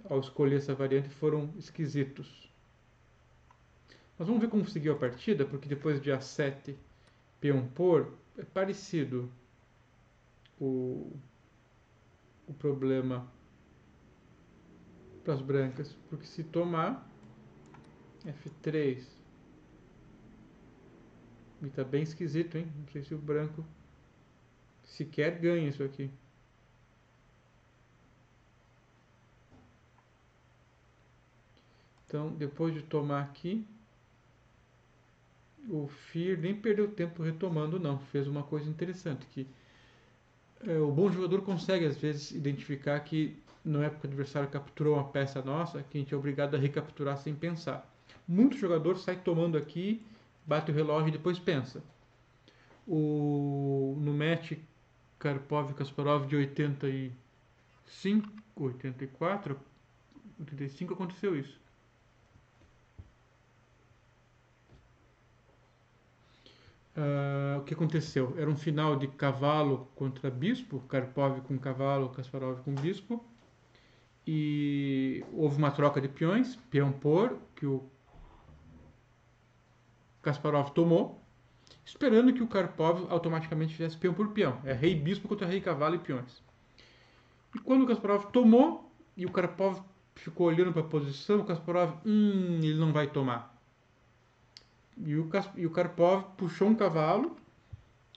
ao escolher essa variante, foram esquisitos. Mas vamos ver como seguiu a partida, porque depois de A7, peão por, é parecido o problema para as brancas. Porque se tomar F3, e tá bem esquisito, hein? Não sei se o branco sequer ganha isso aqui. Então, depois de tomar aqui, o Fear nem perdeu tempo retomando, não. Fez uma coisa interessante, que o bom jogador consegue, às vezes, identificar que não é porque o adversário capturou uma peça nossa que a gente é obrigado a recapturar sem pensar. Muito jogador sai tomando aqui, bate o relógio e depois pensa. No match Karpov e Kasparov de 85, 84, 85 aconteceu isso. O que aconteceu? Era um final de cavalo contra bispo, Karpov com cavalo, Kasparov com bispo, e houve uma troca de peões, peão por, que o Kasparov tomou, esperando que o Karpov automaticamente fizesse peão por peão. É rei bispo contra rei cavalo e peões. E quando o Kasparov tomou, e o Karpov ficou olhando para a posição, o Kasparov, ele não vai tomar. E o Karpov puxou um cavalo,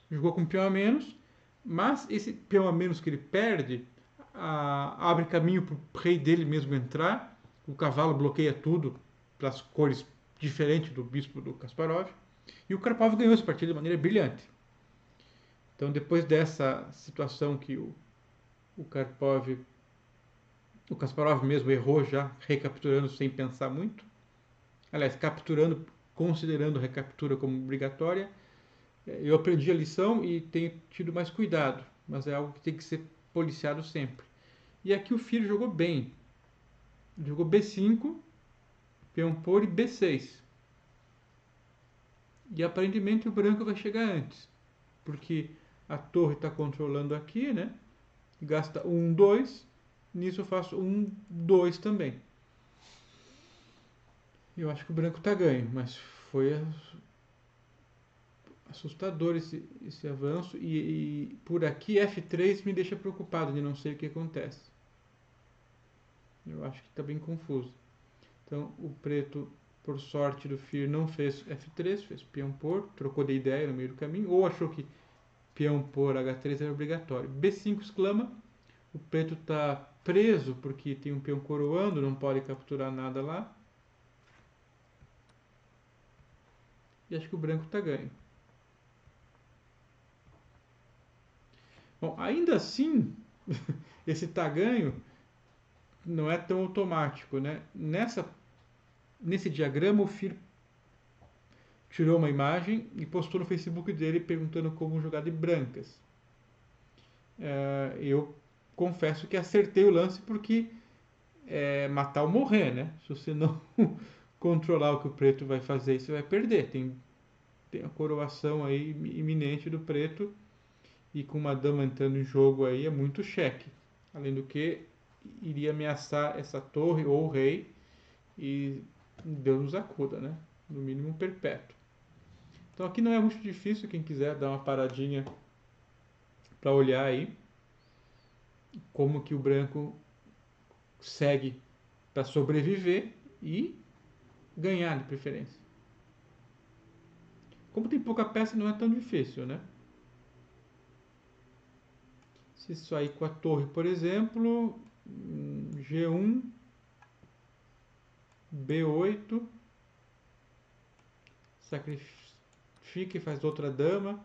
jogou com um peão a menos, mas esse peão a menos que ele perde abre caminho para o rei dele mesmo entrar. O cavalo bloqueia tudo pelas cores diferentes do bispo do Kasparov. E o Karpov ganhou essa partida de maneira brilhante. Então, depois dessa situação que o Kasparov mesmo errou já, recapturando sem pensar muito. Aliás, capturando, considerando a recaptura como obrigatória. Eu aprendi a lição e tenho tido mais cuidado, mas é algo que tem que ser policiado sempre. E aqui o filho jogou bem. Ele jogou B5, peão por e B6. E aparentemente o branco vai chegar antes, porque a torre está controlando aqui, né? Gasta 1, 2. Nisso eu faço 1, 2 também. Eu acho que o branco está ganho, mas foi assustador esse avanço. E por aqui F3 me deixa preocupado de não sei o que acontece. Eu acho que está bem confuso. Então o preto, por sorte do Fear, não fez F3, fez peão por, trocou de ideia no meio do caminho, ou achou que peão por H3 era obrigatório. B5 exclama, o preto está preso porque tem um peão coroando, não pode capturar nada lá. E acho que o branco está ganho. Bom, ainda assim, esse tá ganho não é tão automático, né? Nesse diagrama, o Fir tirou uma imagem e postou no Facebook dele perguntando como jogar de brancas. Eu confesso que acertei o lance porque é matar ou morrer, né? Se você não controlar o que o preto vai fazer, você vai perder. Tem a coroação aí iminente do preto, e com uma dama entrando em jogo aí é muito cheque. Além do que, iria ameaçar essa torre ou o rei, e Deus nos acuda, né? No mínimo perpétuo. Então aqui não é muito difícil, quem quiser dar uma paradinha para olhar aí como que o branco segue para sobreviver e ganhar de preferência. Como tem pouca peça, não é tão difícil, né? Se sair com a torre, por exemplo, G1, B8, sacrifica e faz outra dama,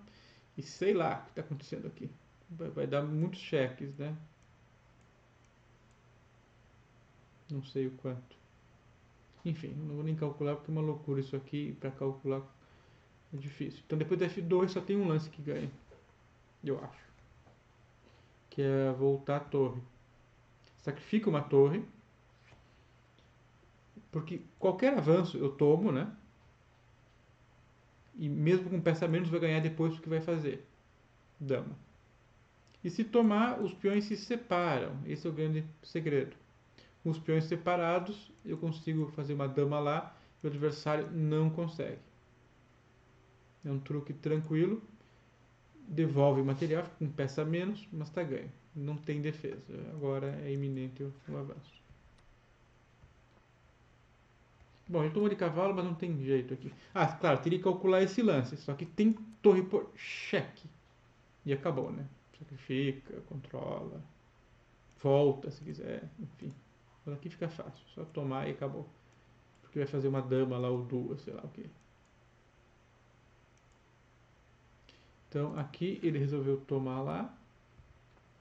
e sei lá o que está acontecendo aqui. Vai dar muitos cheques, né? Não sei o quanto. Enfim, não vou nem calcular porque é uma loucura isso aqui. Para calcular é difícil. Então depois da F2 só tem um lance que ganha, eu acho, que é voltar a torre. Sacrifica uma torre, porque qualquer avanço eu tomo, né? E mesmo com peça menos vai ganhar depois o que vai fazer. Dama. E se tomar, os peões se separam. Esse é o grande segredo. Com os peões separados, eu consigo fazer uma dama lá e o adversário não consegue. É um truque tranquilo. Devolve o material, fica com peça menos, mas está ganho. Não tem defesa. Agora é iminente o avanço. Bom, ele tomou de cavalo, mas não tem jeito aqui. Ah, claro, teria que calcular esse lance. Só que tem torre por cheque. E acabou, né? Sacrifica, controla, volta se quiser, enfim. Mas aqui fica fácil. Só tomar e acabou. Porque vai fazer uma dama lá ou duas, sei lá o que. Então aqui ele resolveu tomar lá.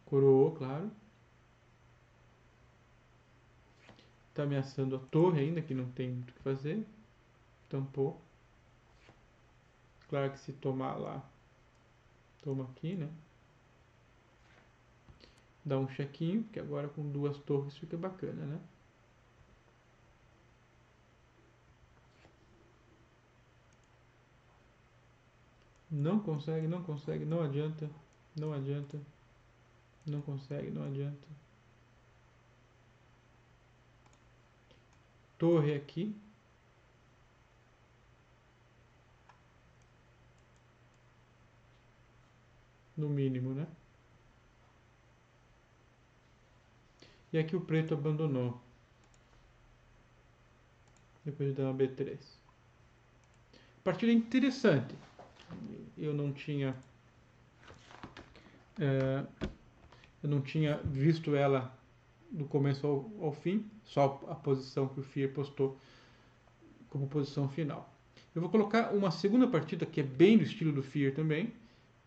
Coroou, claro. Está ameaçando a torre ainda, que não tem muito o que fazer. Tampou. Claro que se tomar lá, toma aqui, né? Dá um chequinho, porque agora com duas torres fica bacana, né? Não consegue, não consegue, não adianta, não adianta, não consegue, não adianta. Torre aqui. No mínimo, né? E aqui o preto abandonou. Depois de dar uma B3. Partida interessante. Eu não tinha eu não tinha visto ela do começo ao fim, só a posição que o Fear postou como posição final. Eu vou colocar uma segunda partida que é bem do estilo do Fear também.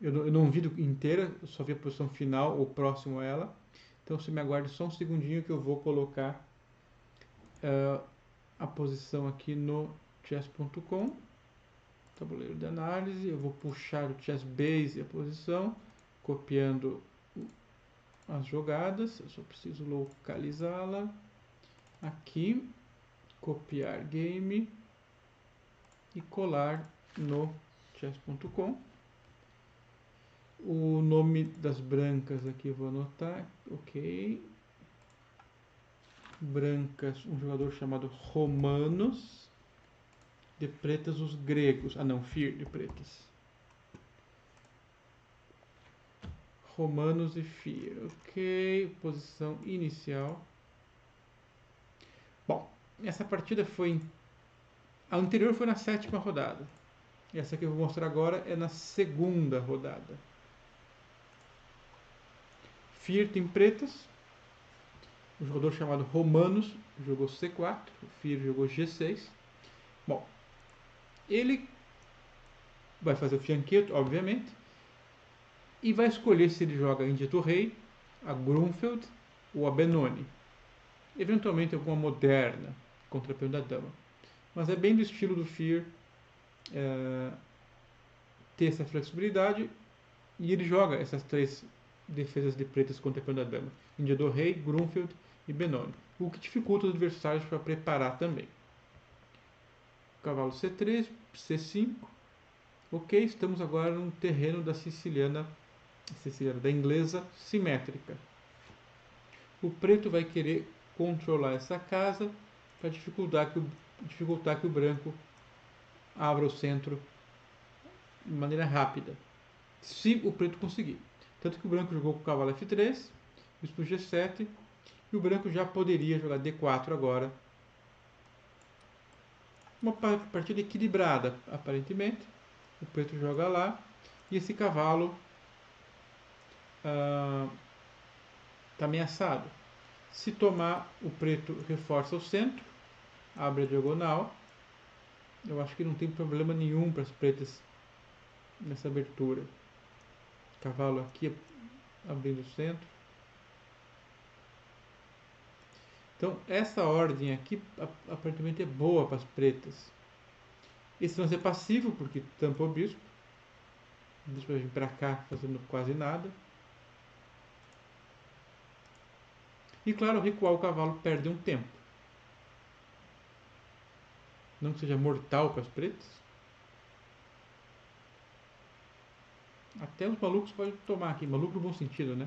Eu não vi inteira, eu só vi a posição final ou próximo a ela. Então você me aguarde só um segundinho que eu vou colocar a posição aqui no chess.com, tabuleiro de análise. Eu vou puxar o Chessbase e a posição, copiando as jogadas. Eu só preciso localizá-la aqui, copiar game e colar no chess.com. O nome das brancas aqui eu vou anotar, ok. Brancas, um jogador chamado Romanos. De pretas, os gregos. Ah não, Fear de pretas. Romanos e Fear, ok. Posição inicial. Bom, essa partida foi... A anterior foi na 7ª rodada. Essa que eu vou mostrar agora é na 2ª rodada. Fear tem pretas. Um jogador chamado Romanos jogou C4. O Fear jogou G6. Bom, ele vai fazer o fianqueto, obviamente. E vai escolher se ele joga a Índia do Rei, a Grunfeld ou a Benoni. Eventualmente alguma moderna contra a peão da dama. Mas é bem do estilo do Fear ter essa flexibilidade, e ele joga essas três defesas de pretas contra a peão da dama. Índia do Rei, Grunfeld e Benoni, o que dificulta os adversários para preparar também. Cavalo C3, C5. Ok, estamos agora no terreno da siciliana, da inglesa simétrica. O preto vai querer controlar essa casa para dificultar que o branco abra o centro de maneira rápida, se o preto conseguir. Tanto que o branco jogou com o cavalo F3, bispo G7, e o branco já poderia jogar D4 agora. Uma partida equilibrada, aparentemente. O preto joga lá, e esse cavalo está ameaçado. Se tomar, o preto reforça o centro, abre a diagonal. Eu acho que não tem problema nenhum para as pretas nessa abertura. Cavalo aqui abrindo o centro. Então, essa ordem aqui aparentemente é boa para as pretas. Esse lance é passivo, porque tampa o bispo. O bispo vai vir para cá fazendo quase nada. E claro, recuar o cavalo perde um tempo. Não que seja mortal para as pretas. Até os malucos podem tomar aqui. Maluco no bom sentido, né?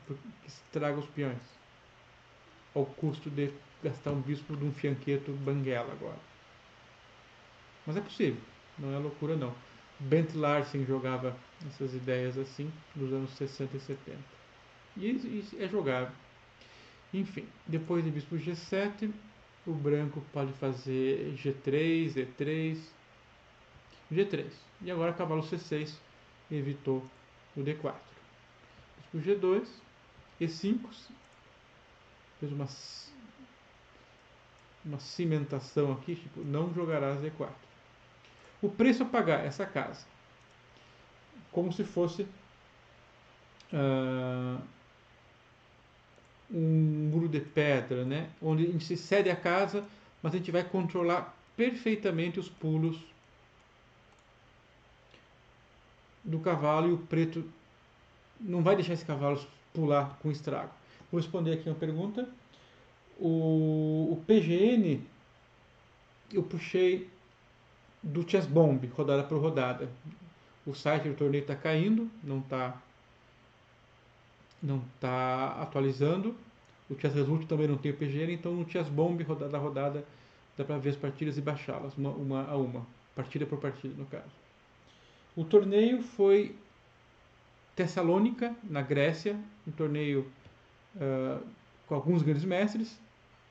Porque estraga os peões. Ao custo de gastar um bispo de um fianqueto banguela agora. Mas é possível. Não é loucura, não. Bent Larsen jogava essas ideias assim nos anos 60 e 70. E é jogável. Enfim, depois de bispo G7, o branco pode fazer G3, E3, G3. E agora cavalo C6 evitou o D4. Bispo G2, E5, fez uma cimentação aqui, tipo, não jogarás D4. O preço a pagar essa casa, como se fosse um muro de pedra, né? Onde a gente se cede a casa, mas a gente vai controlar perfeitamente os pulos do cavalo, e o preto não vai deixar esse cavalo pular com estrago. Vou responder aqui uma pergunta. O PGN eu puxei do Chess Bomb, rodada por rodada. O site do torneio está caindo, não está atualizando. O Chess Result também não tem o PGN, então no Chess Bomb, rodada a rodada, dá para ver as partidas e baixá-las, uma a uma, partida por partida no caso. O torneio foi Tessalônica, na Grécia, um torneio com alguns grandes mestres.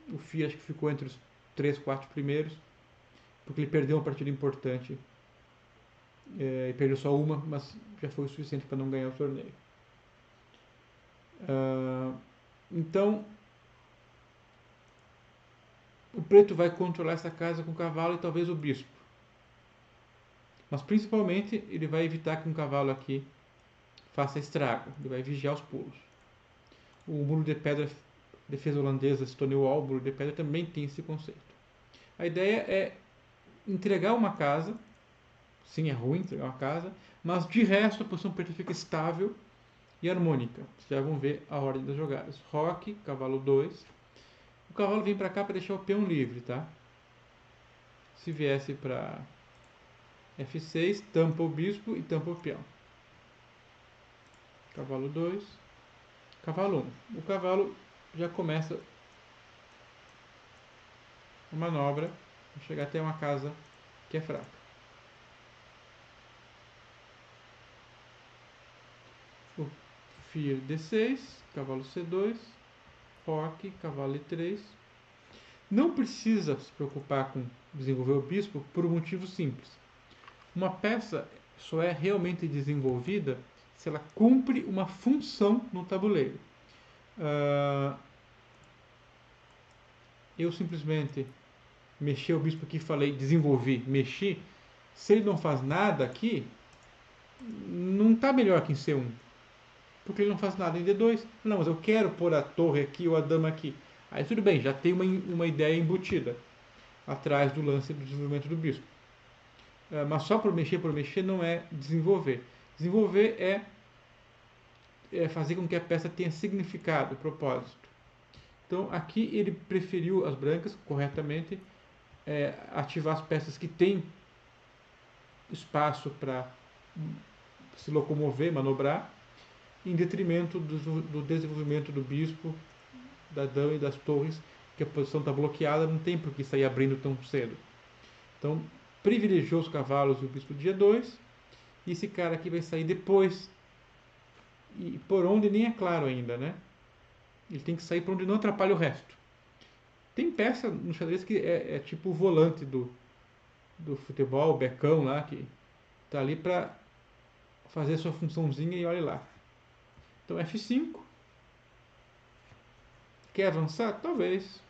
O FIA acho que ficou entre os 3, 4 primeiros, porque ele perdeu uma partida importante, e perdeu só uma, mas já foi o suficiente para não ganhar o torneio. Então, o preto vai controlar essa casa com o cavalo e talvez o bispo. Mas principalmente ele vai evitar que um cavalo aqui faça estrago. Ele vai vigiar os pulos. O muro de pedra, defesa holandesa, Stonewall, o muro de pedra também tem esse conceito. A ideia é entregar uma casa. Sim, é ruim entregar uma casa, mas de resto a posição preta fica estável e harmônica. Vocês já vão ver a ordem das jogadas. Roque, cavalo 2. O cavalo vem para cá para deixar o peão livre, tá? Se viesse para F6, tampa o bispo e tampa o peão. Cavalo 2. Cavalo 1. O cavalo já começa a manobra para chegar até uma casa que é fraca. O Fier D6, cavalo C2, roque, cavalo E3. Não precisa se preocupar com desenvolver o bispo por um motivo simples. Uma peça só é realmente desenvolvida se ela cumpre uma função no tabuleiro. Eu simplesmente mexi o bispo aqui e falei desenvolvi, mexi. Se ele não faz nada aqui, não está melhor que em C1. Porque ele não faz nada em D2. Não, mas eu quero pôr a torre aqui ou a dama aqui. Aí tudo bem, já tem uma ideia embutida atrás do lance do desenvolvimento do bispo. Mas só por mexer não é desenvolver. Desenvolver é fazer com que a peça tenha significado, propósito. Então aqui ele preferiu as brancas, corretamente, ativar as peças que têm espaço para se locomover, manobrar, em detrimento do desenvolvimento do bispo, da dama e das torres, que a posição está bloqueada, não tem por que sair abrindo tão cedo. Então, privilegiou os cavalos e o bispo dia 2, e esse cara aqui vai sair depois, e por onde nem é claro ainda, né? Ele tem que sair por onde não atrapalha o resto. Tem peça no xadrez que é tipo o volante do futebol, o becão lá, que tá ali para fazer sua funçãozinha e olhe lá. Então F5. Quer avançar? Talvez.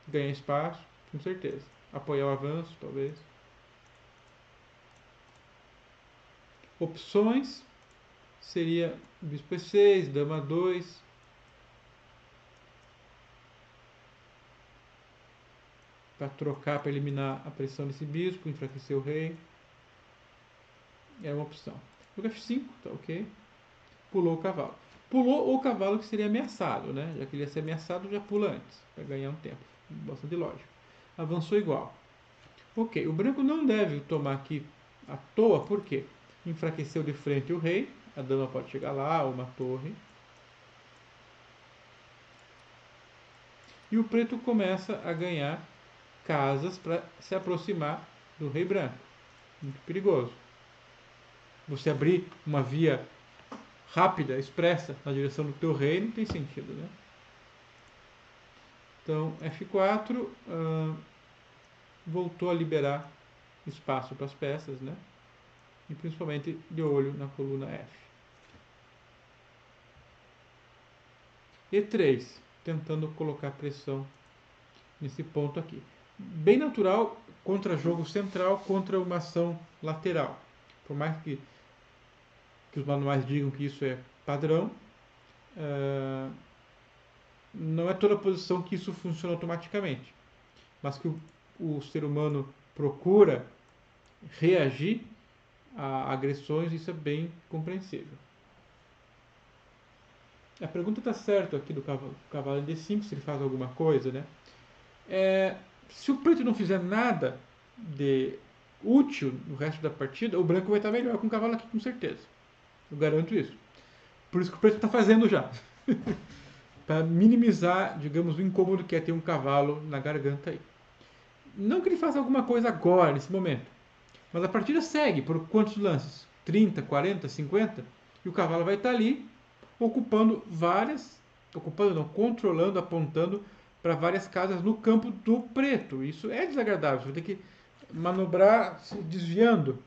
Ganhar espaço, com certeza. Apoiar o avanço, talvez. Opções seria bispo E6, dama 2. Para trocar, para eliminar a pressão desse bispo, enfraquecer o rei. É uma opção. Jogo F5, tá ok. Pulou o cavalo. Pulou o cavalo que seria ameaçado, né? Já que ele ia ser ameaçado, já pula antes, para ganhar um tempo. Bastante lógico. Avançou igual. Ok, o branco não deve tomar aqui à toa, por quê? Enfraqueceu de frente o rei, a dama pode chegar lá, ou uma torre. E o preto começa a ganhar casas para se aproximar do rei branco. Muito perigoso. Você abrir uma via rápida, expressa, na direção do teu rei, não tem sentido, né? Então, F4 voltou a liberar espaço para as peças, né? E principalmente de olho na coluna F. E3, tentando colocar pressão nesse ponto aqui. Bem natural contra jogo central, contra uma ação lateral. Por mais que os manuais digam que isso é padrão, não é toda posição que isso funciona automaticamente. Mas que o ser humano procura reagir a agressões, isso é bem compreensível. A pergunta está certa aqui do cavalo em D5, se ele faz alguma coisa, né? Se o preto não fizer nada de útil no resto da partida, o branco vai estar melhor com o cavalo aqui, com certeza. Eu garanto isso. Por isso que o preto está fazendo já. Para minimizar, digamos, o incômodo que é ter um cavalo na garganta aí. Não que ele faça alguma coisa agora, nesse momento. Mas a partida segue por quantos lances? 30, 40, 50? E o cavalo vai estar ali ocupando várias, ocupando não, controlando, apontando para várias casas no campo do preto. Isso é desagradável, você vai ter que manobrar se desviando.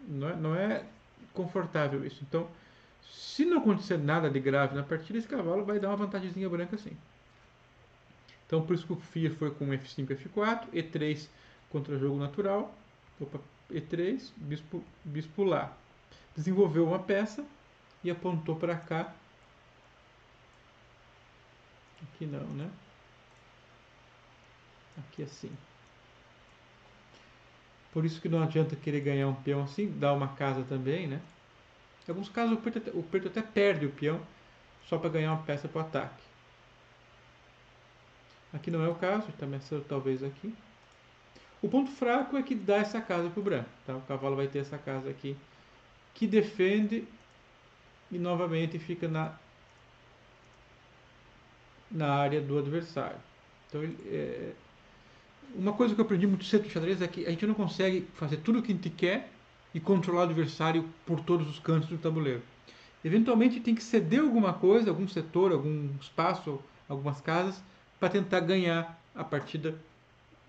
Não é confortável isso. Então, se não acontecer nada de grave na partida, esse cavalo vai dar uma vantagemzinha branca sim. Então, por isso que o FIA foi com F5, F4, E3 contra jogo natural. Opa, E3, bispo lá. Desenvolveu uma peça e apontou para cá. Aqui não, né? Aqui assim. Por isso que não adianta querer ganhar um peão assim, dar uma casa também, né? Em alguns casos o preto até perde o peão só para ganhar uma peça para o ataque. Aqui não é o caso, está ameaçando talvez aqui. O ponto fraco é que dá essa casa para o branco. Tá? O cavalo vai ter essa casa aqui que defende e novamente fica na área do adversário. Então, uma coisa que eu aprendi muito cedo no xadrez é que a gente não consegue fazer tudo o que a gente quer e controlar o adversário por todos os cantos do tabuleiro. Eventualmente tem que ceder alguma coisa, algum setor, algum espaço, algumas casas, para tentar ganhar a partida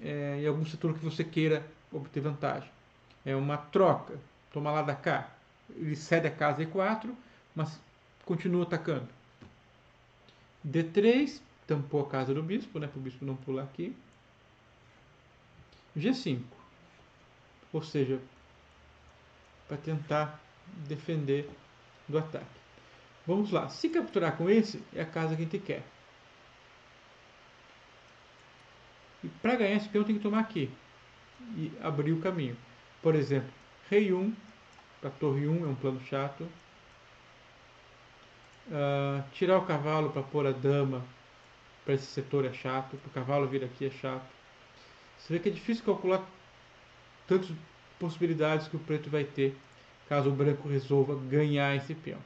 em algum setor que você queira obter vantagem. É uma troca. Toma lá da cá. Ele cede a casa E4, mas continua atacando. D3, tampou a casa do bispo, né, para o bispo não pular aqui. G5, ou seja, para tentar defender do ataque. Vamos lá, se capturar com esse, é a casa que a gente quer. E para ganhar esse peão tem que tomar aqui e abrir o caminho. Por exemplo, rei 1 para torre 1 é um plano chato. Tirar o cavalo para pôr a dama para esse setor é chato, para o cavalo vir aqui é chato. Você vê que é difícil calcular tantas possibilidades que o preto vai ter caso o branco resolva ganhar esse peão.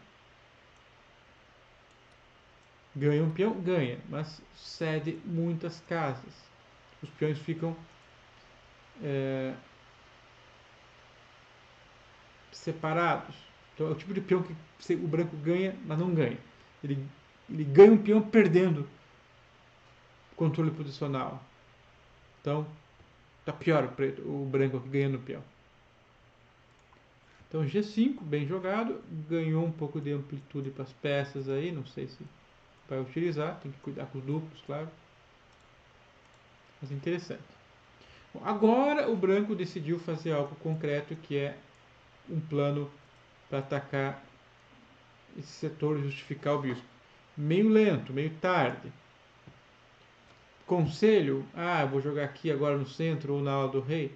Ganha um peão? Ganha, mas cede muitas casas. Os peões ficam separados. Então é o tipo de peão que o branco ganha, mas não ganha. Ele ganha um peão perdendo controle posicional. Então tá pior o branco aqui ganhando o peão. Então G5, bem jogado, ganhou um pouco de amplitude para as peças aí, não sei se vai utilizar, tem que cuidar com os duplos, claro. Mas interessante. Bom, agora o branco decidiu fazer algo concreto, que é um plano para atacar esse setor e justificar o bispo. Meio lento, meio tarde. Conselho, eu vou jogar aqui agora no centro ou na ala do rei.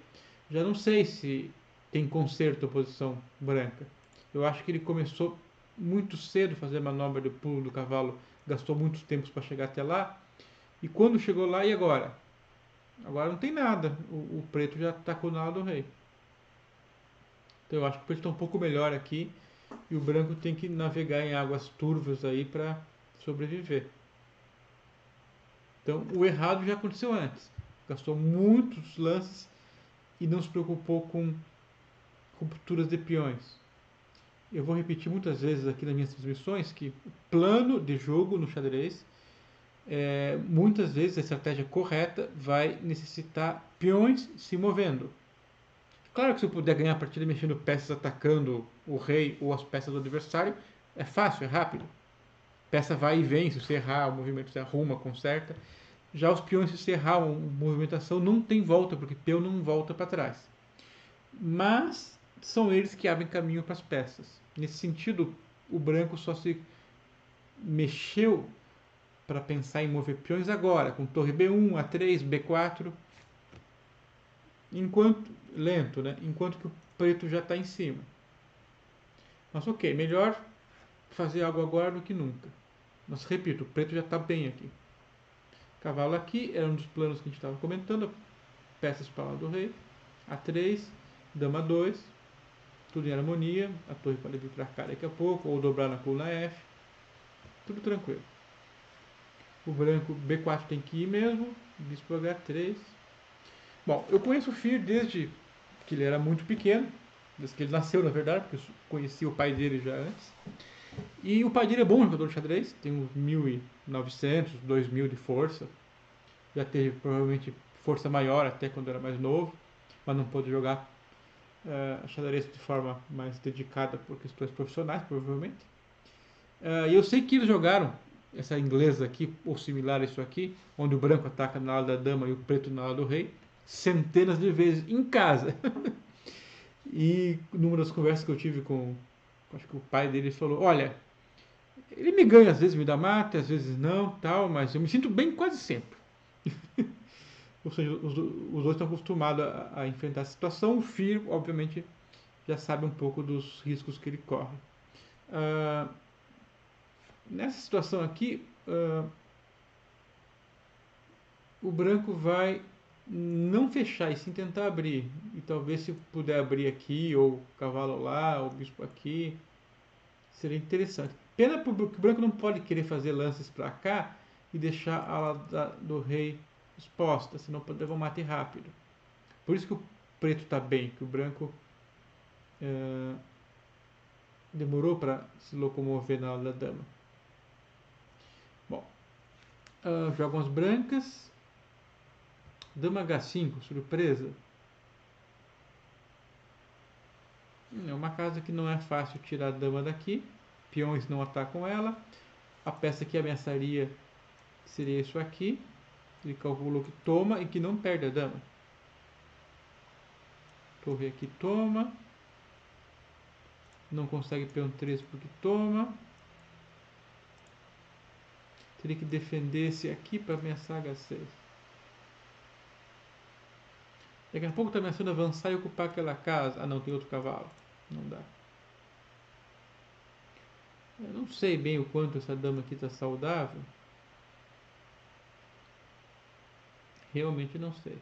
Já não sei se tem conserto a posição branca. Eu acho que ele começou muito cedo a fazer a manobra de pulo do cavalo, gastou muitos tempos para chegar até lá. E quando chegou lá, e agora? Agora não tem nada. O preto já atacou na ala do rei. Então eu acho que o preto está um pouco melhor aqui. E o branco tem que navegar em águas turvas aí para sobreviver. Então o errado já aconteceu antes. Gastou muitos lances e não se preocupou com rupturas de peões. Eu vou repetir muitas vezes aqui nas minhas transmissões que o plano de jogo no xadrez, muitas vezes a estratégia correta vai necessitar peões se movendo. Claro que se eu puder ganhar a partida mexendo peças atacando o rei ou as peças do adversário, é fácil, é rápido. Peça vai e vem, se você errar o movimento você arruma, conserta. Já os peões, se você errar a movimentação, não tem volta, porque peão não volta para trás. Mas são eles que abrem caminho para as peças. Nesse sentido, o branco só se mexeu para pensar em mover peões agora, com torre B1, A3, B4, enquanto lento, né? Enquanto que o preto já está em cima. Mas ok, melhor fazer algo agora do que nunca. Mas repito, o preto já está bem aqui. Cavalo aqui era um dos planos que a gente estava comentando. Peças para lá do rei. A3, dama 2, tudo em harmonia. A torre pode vir para cá daqui a pouco, ou dobrar na coluna F. Tudo tranquilo. O branco B4 tem que ir mesmo. Bispo H3. Bom, eu conheço o Fir desde que ele era muito pequeno. Desde que ele nasceu, na verdade, porque eu conheci o pai dele já antes. E o pai dele é bom jogador de xadrez. Tem uns 1.900, 2.000 de força. Já teve provavelmente força maior até quando era mais novo. Mas não pôde jogar xadrez de forma mais dedicada por questões profissionais, provavelmente. E eu sei que eles jogaram essa inglesa aqui, ou similar a isso aqui, onde o branco ataca na ala da dama e o preto na ala do rei, centenas de vezes em casa. E numa das conversas que eu tive com, acho que o pai dele falou, olha, ele me ganha, às vezes me dá mate, às vezes não, tal, mas eu me sinto bem quase sempre. Ou seja, os dois estão acostumados a enfrentar a situação. O Fir, obviamente, já sabe um pouco dos riscos que ele corre. Nessa situação aqui, o branco vai não fechar e sim tentar abrir. E talvez se puder abrir aqui, ou o cavalo lá, ou o bispo aqui, seria interessante. Pena que o branco não pode querer fazer lances para cá e deixar a ala do rei exposta, senão pode levar um mate rápido. Por isso que o preto está bem, que o branco demorou para se locomover na ala da dama. Bom, jogam as brancas. Dama H5, surpresa. É uma casa que não é fácil tirar a dama daqui. Peões não atacam ela. A peça que ameaçaria seria isso aqui. Ele calculou que toma e que não perde a dama. Torre aqui toma. Não consegue peão 3 porque toma. Teria que defender esse aqui para ameaçar H6. Daqui a pouco está ameaçando avançar e ocupar aquela casa. Ah não, tem outro cavalo. Não dá. Eu não sei bem o quanto essa dama aqui está saudável. Realmente não sei.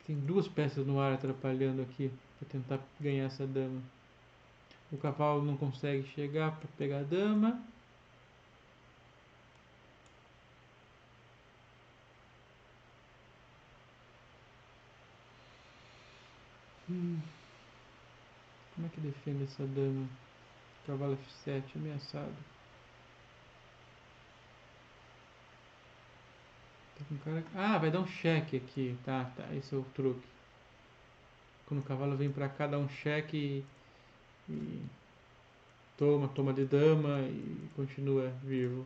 Tem duas peças no ar atrapalhando aqui para tentar ganhar essa dama. O cavalo não consegue chegar para pegar a dama. Como é que defende essa dama? Cavalo F7 ameaçado. Tá com cara... Ah, vai dar um cheque aqui. Tá, esse é o truque. Quando o cavalo vem pra cá, dá um cheque e toma de dama e continua vivo.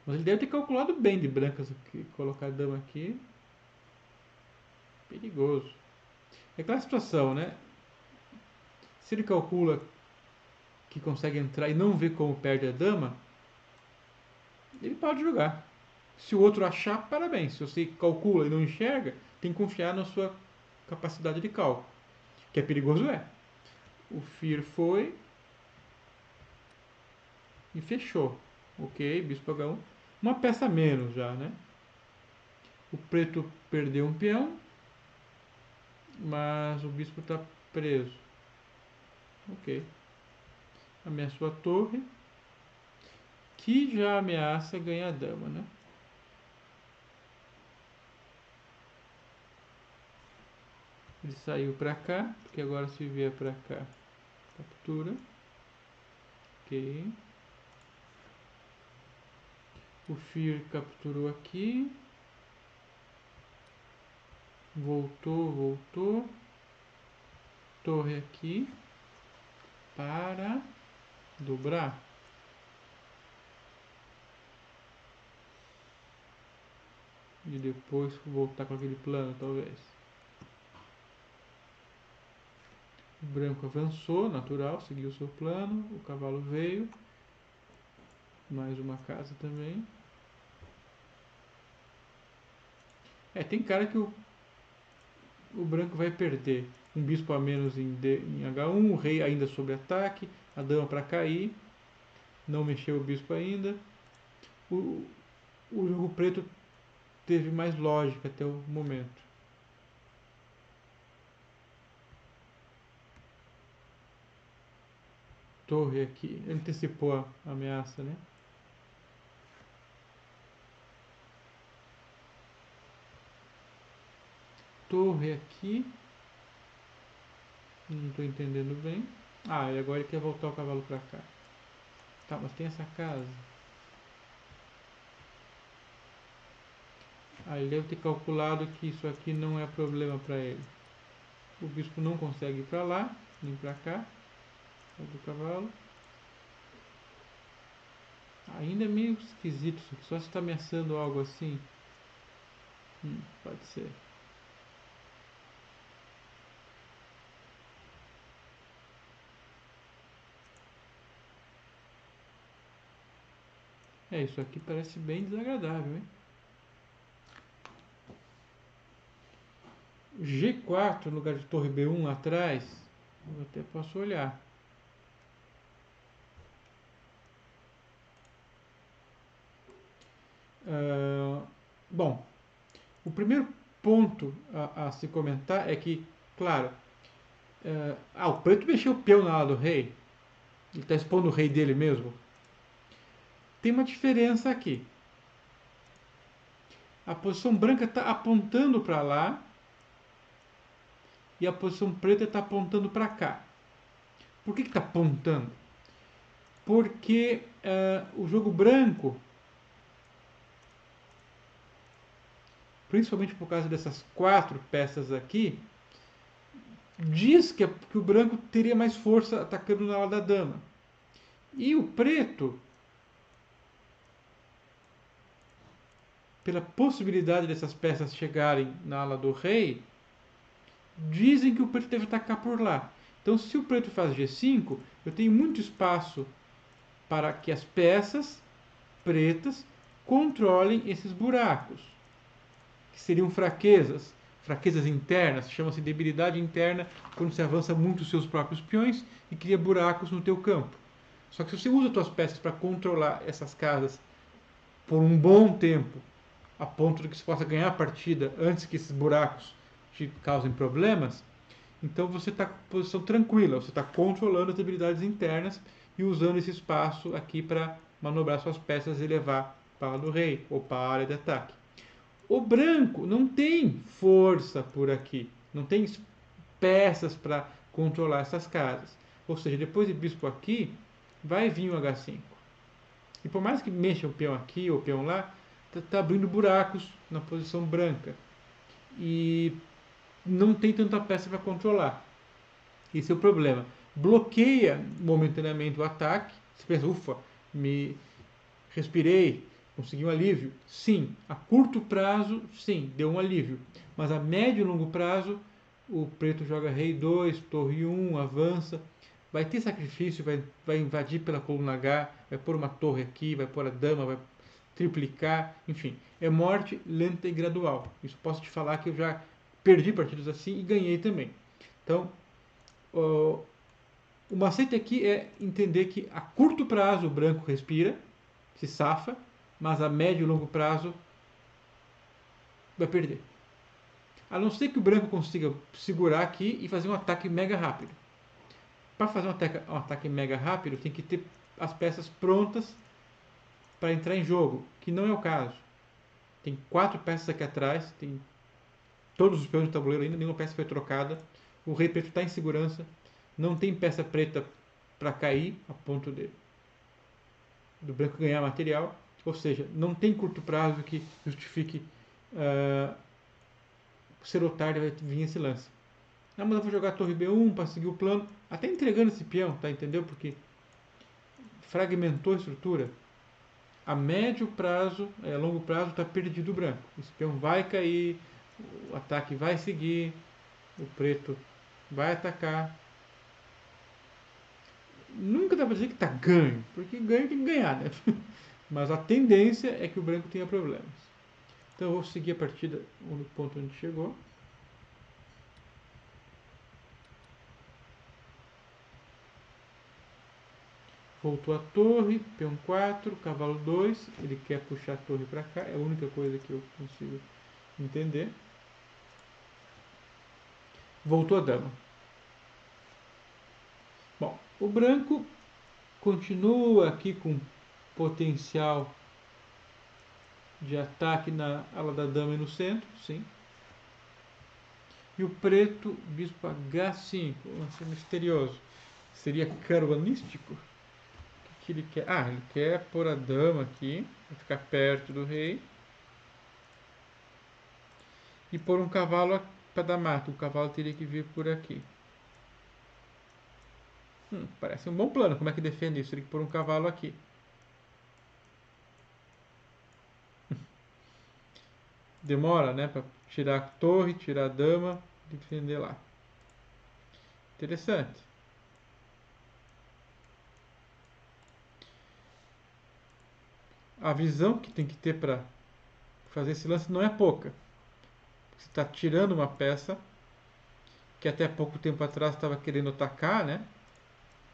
Mas ele deve ter calculado bem de brancas aqui, colocar a dama aqui. Perigoso. É aquela situação, né? Se ele calcula que consegue entrar e não vê como perde a dama, ele pode jogar. Se o outro achar, parabéns. Se você calcula e não enxerga, tem que confiar na sua capacidade de cálculo. Que é perigoso, é. O Fir foi e fechou. Ok, bispo H1. Uma peça a menos já, né? O preto perdeu um peão, mas o bispo está preso. Ok. Ameaçou a torre, que já ameaça ganhar a dama, né? Ele saiu para cá, porque agora se vier para cá, captura. Ok. O Fir capturou aqui. Voltou. Torre aqui para dobrar. E depois voltar com aquele plano, talvez. O branco avançou, natural, seguiu o seu plano. O cavalo veio. Mais uma casa também. Tem cara que o branco vai perder. Um bispo a menos em H1, o rei ainda sob ataque, a dama para cair. Não mexeu o bispo ainda. O jogo preto teve mais lógica até o momento. Torre aqui. Ele antecipou a ameaça, né? Torre aqui. Não estou entendendo bem. Ah, e agora ele quer voltar o cavalo para cá. Tá, mas tem essa casa. Ah, ele deve ter calculado que isso aqui não é problema para ele. O bispo não consegue ir para lá, nem para cá. Do cavalo. Ainda é meio esquisito isso aqui. Só se está ameaçando algo assim. Pode ser. Isso aqui parece bem desagradável, hein? G4 no lugar de torre B1 lá atrás. Eu até posso olhar. Bom, o primeiro ponto a se comentar é que, claro, o preto mexeu o peão na ala do rei. Ele está expondo o rei dele mesmo. Tem uma diferença aqui. A posição branca está apontando para lá e a posição preta está apontando para cá. Por que está apontando? Porque o jogo branco, principalmente por causa dessas 4 peças aqui, diz que o branco teria mais força atacando na ala da dama. E o preto, pela possibilidade dessas peças chegarem na ala do rei, dizem que o preto deve atacar por lá. Então, se o preto faz G5, eu tenho muito espaço para que as peças pretas controlem esses buracos, que seriam fraquezas internas, chama-se debilidade interna quando se avança muito os seus próprios peões e cria buracos no teu campo. Só que se você usa suas peças para controlar essas casas por um bom tempo, a ponto de que você possa ganhar a partida antes que esses buracos te causem problemas, então você está com posição tranquila, você está controlando as habilidades internas e usando esse espaço aqui para manobrar suas peças e levar para a ala do rei ou para a área de ataque. O branco não tem força por aqui, não tem peças para controlar essas casas. Ou seja, depois de bispo aqui, vai vir o H5. E por mais que mexa o peão aqui ou o peão lá, está abrindo buracos na posição branca. E não tem tanta peça para controlar. Esse é o problema. Bloqueia momentaneamente o ataque. Você pensa, ufa, me respirei, consegui um alívio. Sim, a curto prazo, sim, deu um alívio. Mas a médio e longo prazo, o preto joga rei 2, torre 1, avança. Vai ter sacrifício, vai invadir pela coluna H, vai pôr uma torre aqui, vai pôr a dama, vai triplicar, enfim. É morte lenta e gradual. Isso posso te falar que eu já perdi partidas assim e ganhei também. Então, o macete aqui é entender que a curto prazo o branco respira, se safa, mas a médio e longo prazo vai perder. A não ser que o branco consiga segurar aqui e fazer um ataque mega rápido. Para fazer um ataque mega rápido, tem que ter as peças prontas para entrar em jogo, que não é o caso. Tem 4 peças aqui atrás, tem todos os peões do tabuleiro ainda, nenhuma peça foi trocada. O rei preto está em segurança, não tem peça preta para cair a ponto do branco ganhar material. Ou seja, não tem curto prazo que justifique cedo ou tarde vai vir esse lance. Ah, mas eu vou jogar a torre B1 para seguir o plano, até entregando esse peão, tá? Entendeu? Porque fragmentou a estrutura. A médio prazo, a longo prazo, está perdido o branco. Esse peão vai cair, o ataque vai seguir, o preto vai atacar. Nunca dá para dizer que está ganho, porque ganho tem que ganhar, né? Mas a tendência é que o branco tenha problemas. Então eu vou seguir a partida no ponto onde chegou. Voltou a torre, peão 4, cavalo 2. Ele quer puxar a torre para cá, é a única coisa que eu consigo entender. Voltou a dama. Bom, o branco continua aqui com potencial de ataque na ala da dama e no centro, sim. E o preto, bispo H5, lance misterioso. Seria caruanístico? O que ele quer? Ah, ele quer pôr a dama aqui, para ficar perto do rei. E pôr um cavalo para dar mato. O cavalo teria que vir por aqui. Parece um bom plano. Como é que defende isso? Teria que pôr um cavalo aqui. Demora, né? Para tirar a torre, tirar a dama, defender lá. Interessante. A visão que tem que ter para fazer esse lance não é pouca. Você está tirando uma peça que até pouco tempo atrás estava querendo atacar, né?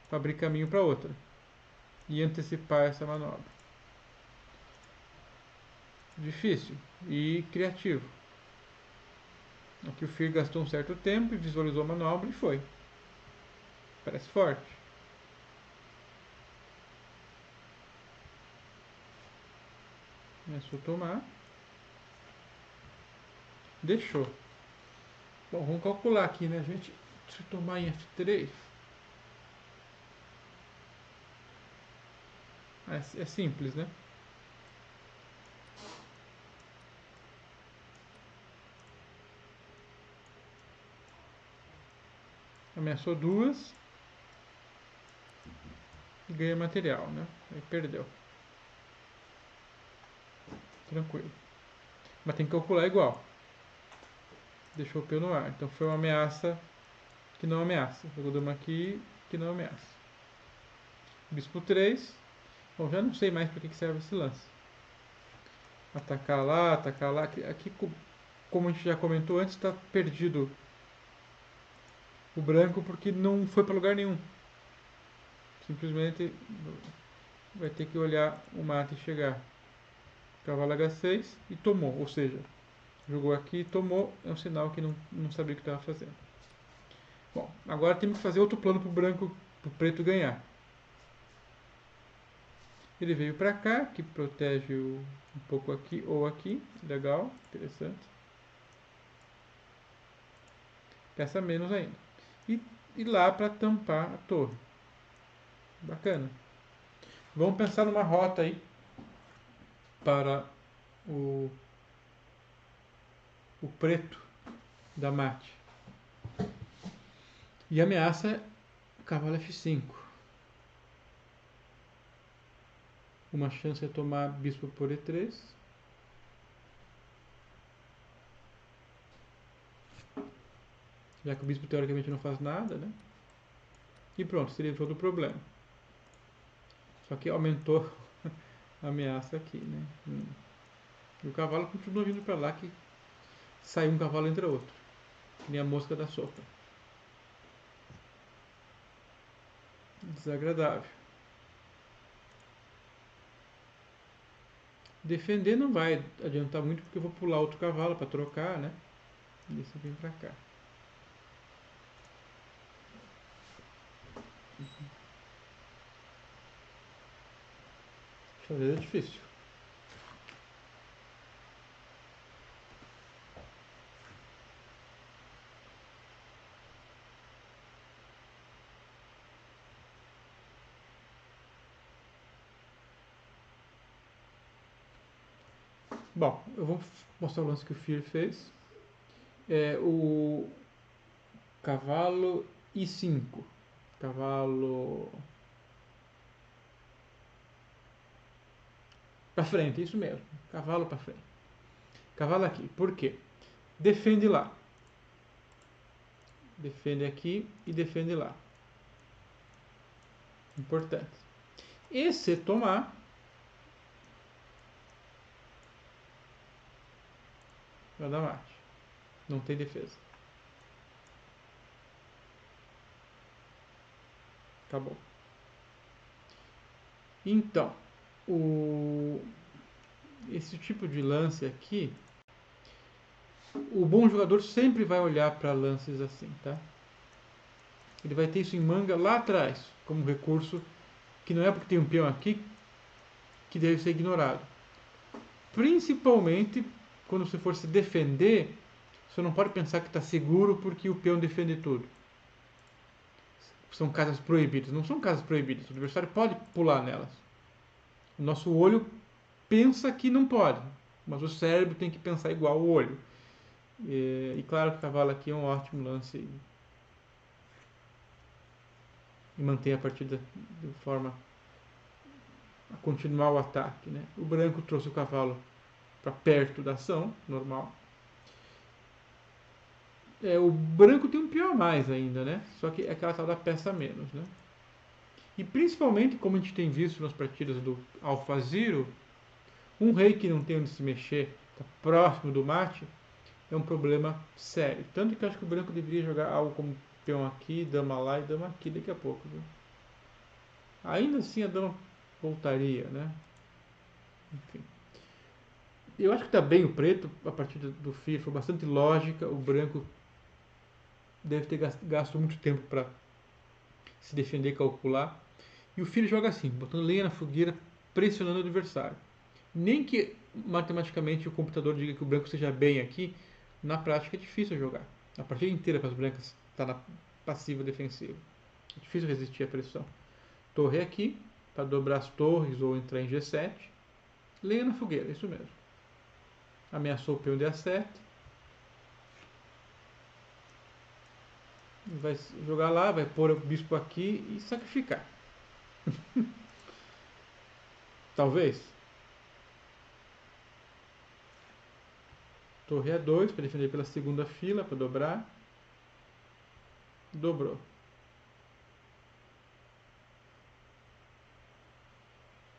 Para abrir caminho para outra. E antecipar essa manobra. Difícil e criativo. Aqui o Fir gastou um certo tempo e visualizou a manobra e foi. Parece forte. Começou a tomar. Deixou. Bom, vamos calcular aqui, né, gente? Se tomar em F3... É simples, né? Ameaçou duas e ganha material, né? Aí perdeu. Tranquilo. Mas tem que calcular igual. Deixou o peão no ar. Então foi uma ameaça que não ameaça. Jogou dama aqui que não ameaça. Bispo 3. Bom, já não sei mais para que serve esse lance. Atacar lá, atacar lá. Aqui, como a gente já comentou antes, está perdido o branco porque não foi para lugar nenhum. simplesmente vai ter que olhar o mate chegar. Cavalo H6 e tomou, ou seja, jogou aqui e tomou, é um sinal que não sabia o que estava fazendo. Bom, agora temos que fazer outro plano para o branco, para o preto ganhar. Ele veio para cá, que protege um pouco aqui ou aqui, legal, interessante. Peça menos ainda. E lá para tampar a torre. Bacana. Vamos pensar numa rota aí para o preto da mate. E ameaça cavalo F5. Uma chance é tomar bispo por E3. Já que o bispo teoricamente não faz nada, né? E pronto, se livrou do problema. Só que aumentou a ameaça aqui, né? E o cavalo continua vindo para lá, que sai um cavalo entre outro. Que nem a mosca da sopa. Desagradável. Defender não vai adiantar muito, porque eu vou pular outro cavalo para trocar, né? E esse vem para cá. Xadrez é difícil. Bom, eu vou mostrar o lance que o Fear fez. É o cavalo I5. Cavalo para frente, isso mesmo. Cavalo para frente. Cavalo aqui. Por quê? Defende lá. Defende aqui e defende lá. Importante. E se tomar, vai dar mate. Não tem defesa. Acabou. Então, esse tipo de lance aqui, o bom jogador sempre vai olhar para lances assim, tá? Ele vai ter isso em manga lá atrás, como recurso, que não é porque tem um peão aqui que deve ser ignorado. Principalmente quando você for se defender, você não pode pensar que está seguro porque o peão defende tudo. São casas proibidas. Não são casas proibidas. O adversário pode pular nelas. O nosso olho pensa que não pode, mas o cérebro tem que pensar igual o olho. E claro que o cavalo aqui é um ótimo lance e mantém a partida de forma a continuar o ataque, né? O branco trouxe o cavalo para perto da ação, normal. O branco tem um peão a mais ainda, né? Só que é aquela tal da peça a menos, né? E principalmente, como a gente tem visto nas partidas do Alpha Zero, um rei que não tem onde se mexer, está próximo do mate, é um problema sério. Tanto que eu acho que o branco deveria jogar algo como peão aqui, dama lá e dama aqui daqui a pouco. Viu? Ainda assim a dama voltaria, né? Enfim. Eu acho que está bem o preto, a partir do fio foi bastante lógica, o branco deve ter gasto muito tempo para se defender, calcular. E o filho joga assim, botando lenha na fogueira, pressionando o adversário. Nem que matematicamente o computador diga que o branco seja bem aqui, na prática é difícil jogar. A partida inteira para as brancas está na passiva defensiva. É difícil resistir à pressão. Torre aqui, para dobrar as torres ou entrar em G7. Lenha na fogueira, isso mesmo. Ameaçou o peão de A7. Vai jogar lá, vai pôr o bispo aqui e sacrificar. Talvez. Torre A2 para defender pela segunda fila, para dobrar. Dobrou.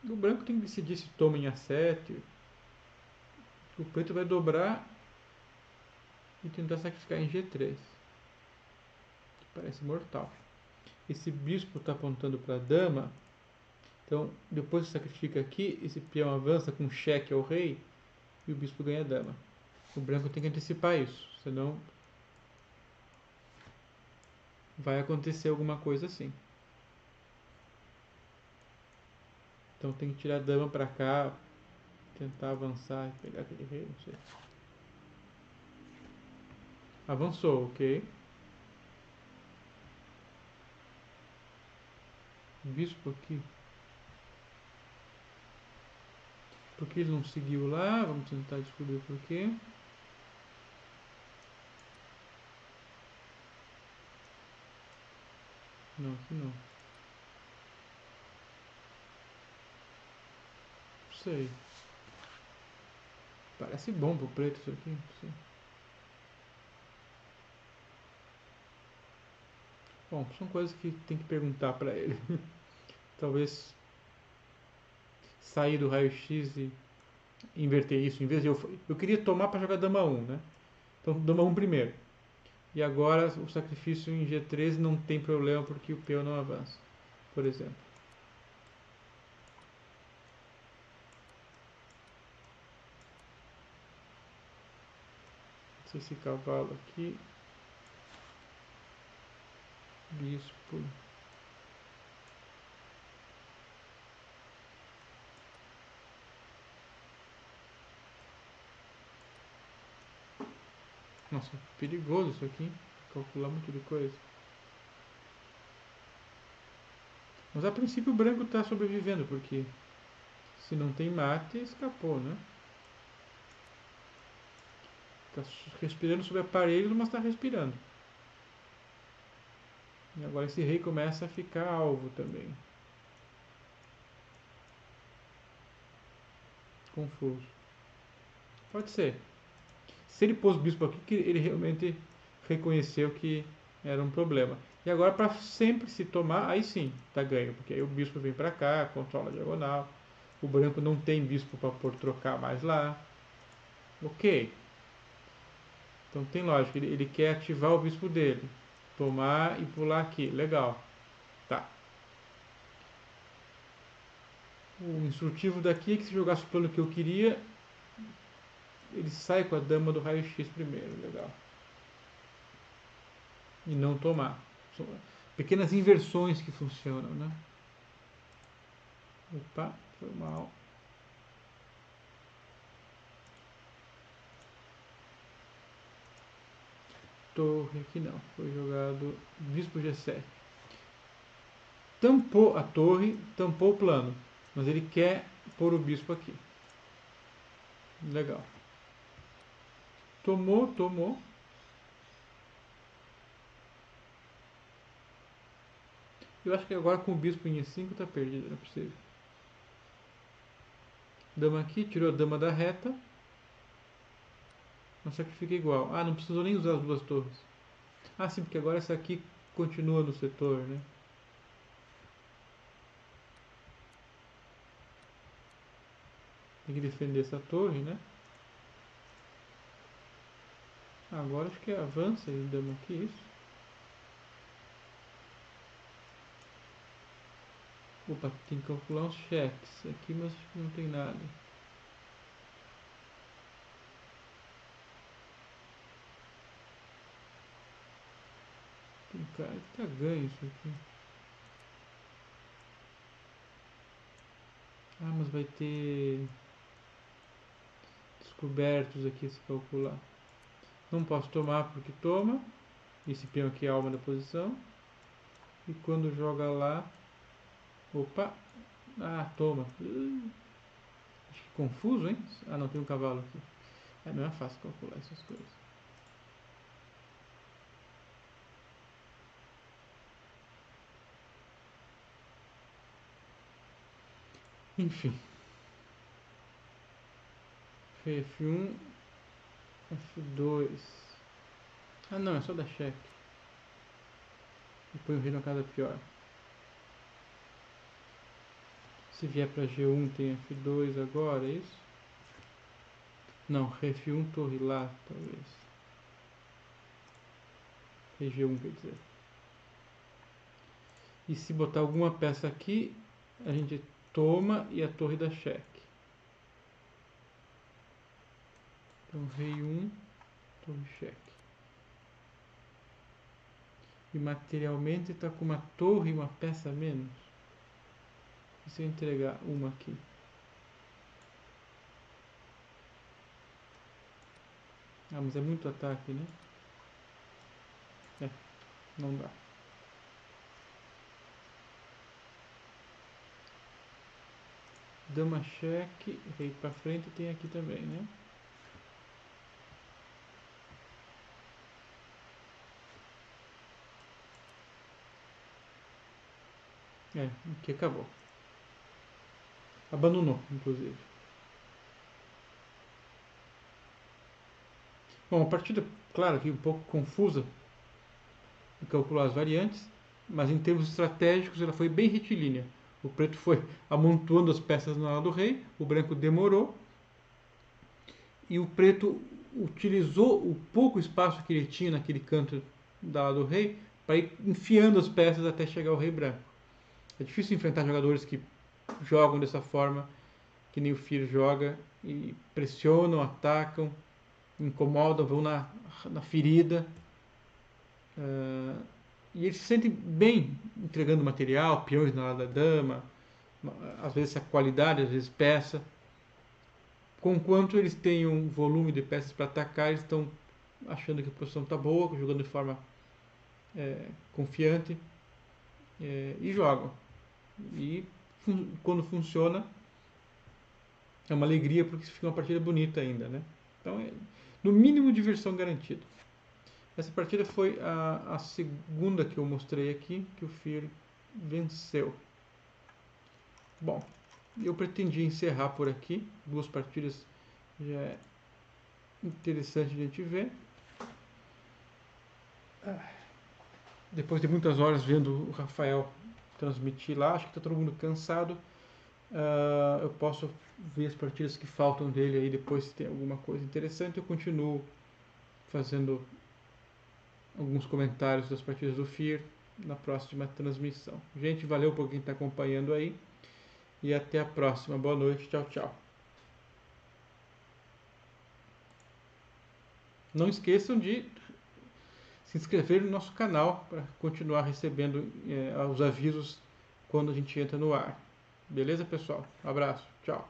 O branco tem que decidir se toma em A7. O preto vai dobrar e tentar sacrificar em G3. Parece mortal. esse bispo está apontando para a dama. Então, depois que sacrifica aqui, esse peão avança com cheque ao rei e o bispo ganha a dama. O branco tem que antecipar isso, senão vai acontecer alguma coisa assim. Então tem que tirar a dama para cá, tentar avançar e pegar aquele rei, não sei. Avançou, ok. Bispo aqui. Por que ele não seguiu lá? Vamos tentar descobrir por quê. Não, aqui não. Não sei. Parece bom pro preto isso aqui, não sei. Bom, são coisas que tem que perguntar pra ele. Talvez sair do raio-x e inverter isso. Em vez de eu queria tomar para jogar dama 1, né? Então dama 1 primeiro. E agora o sacrifício em G13 não tem problema porque o peão não avança, por exemplo. Esse cavalo aqui. Bispo. Nossa, perigoso isso aqui. Calcular muito de coisa. Mas a princípio o branco está sobrevivendo, porque se não tem mate, escapou, né? Está respirando sob aparelho, mas está respirando. E agora esse rei começa a ficar alvo também. Confuso. Pode ser. Se ele pôs o bispo aqui, que ele realmente reconheceu que era um problema. E agora, para sempre se tomar, aí sim, tá ganho. Porque aí o bispo vem para cá, controla a diagonal. O branco não tem bispo para por trocar mais lá. Ok. Então tem lógica. Ele quer ativar o bispo dele. Tomar e pular aqui. Legal. Tá. O instrutivo daqui é que se jogasse o plano que eu queria, ele sai com a dama do raio-x primeiro. Legal. E não tomar. São pequenas inversões que funcionam, né? Opa, foi mal. Torre aqui não. Foi jogado bispo G7. Tampou a torre, tampou o plano. Mas ele quer pôr o bispo aqui. Legal. Tomou, tomou. Eu acho que agora com o bispo em E5 tá perdido, não é possível. Dama aqui, tirou a dama da reta. Mas sacrifica igual. Ah, não precisou nem usar as duas torres. Ah, sim, porque agora essa aqui continua no setor, né? Tem que defender essa torre, né? Agora acho que avança e dama aqui, isso. Opa, tem que calcular uns cheques aqui, mas não tem nada. Tem cara que tá ganho isso aqui. Ah, mas vai ter descobertos aqui se calcular. Não posso tomar porque toma. Esse peão aqui é alma da posição. E quando joga lá... Opa! Ah, toma. Acho que confuso, hein? Ah, não, tem um cavalo aqui. É, não é fácil calcular essas coisas. Enfim. F1, F2. Ah, não, é só dar cheque. E põe o rei na casa pior. Se vier para G1 tem F2 agora, é isso? Não, F1 torre lá, talvez. G1 quer dizer. E se botar alguma peça aqui, a gente toma e a torre dá cheque. Então, rei 1, torre cheque. E materialmente está com uma torre e uma peça a menos. E se eu entregar uma aqui? Ah, mas é muito ataque, né? É, não dá. Dama cheque, rei pra frente tem aqui também, né? É, aqui acabou. Abandonou, inclusive. Bom, a partida, claro que um pouco confusa de calcular as variantes, mas em termos estratégicos ela foi bem retilínea. O preto foi amontoando as peças na ala do rei, o branco demorou, e o preto utilizou o pouco espaço que ele tinha naquele canto da ala do rei para ir enfiando as peças até chegar ao rei branco. É difícil enfrentar jogadores que jogam dessa forma, que nem o Fir joga, e pressionam, atacam, incomodam, vão na ferida. E ele se sente bem entregando material, peões na ala da dama, às vezes a qualidade, às vezes peça. Conquanto eles têm um volume de peças para atacar, eles estão achando que a posição está boa, jogando de forma confiante e jogam. E quando funciona, é uma alegria porque fica uma partida bonita ainda, né? Então, no mínimo, diversão garantida. Essa partida foi a segunda que eu mostrei aqui, que o Fir venceu. Bom, eu pretendia encerrar por aqui. 2 partidas já é interessante a gente ver. Depois de muitas horas vendo o Rafael transmitir lá, acho que está todo mundo cansado. Eu posso ver as partidas que faltam dele aí depois, se tem alguma coisa interessante. Eu continuo fazendo alguns comentários das partidas do FIR na próxima transmissão. Gente, valeu por quem está acompanhando aí e até a próxima. Boa noite, tchau, tchau. Não esqueçam de se inscrever no nosso canal para continuar recebendo os avisos quando a gente entra no ar. Beleza, pessoal? Um abraço, tchau.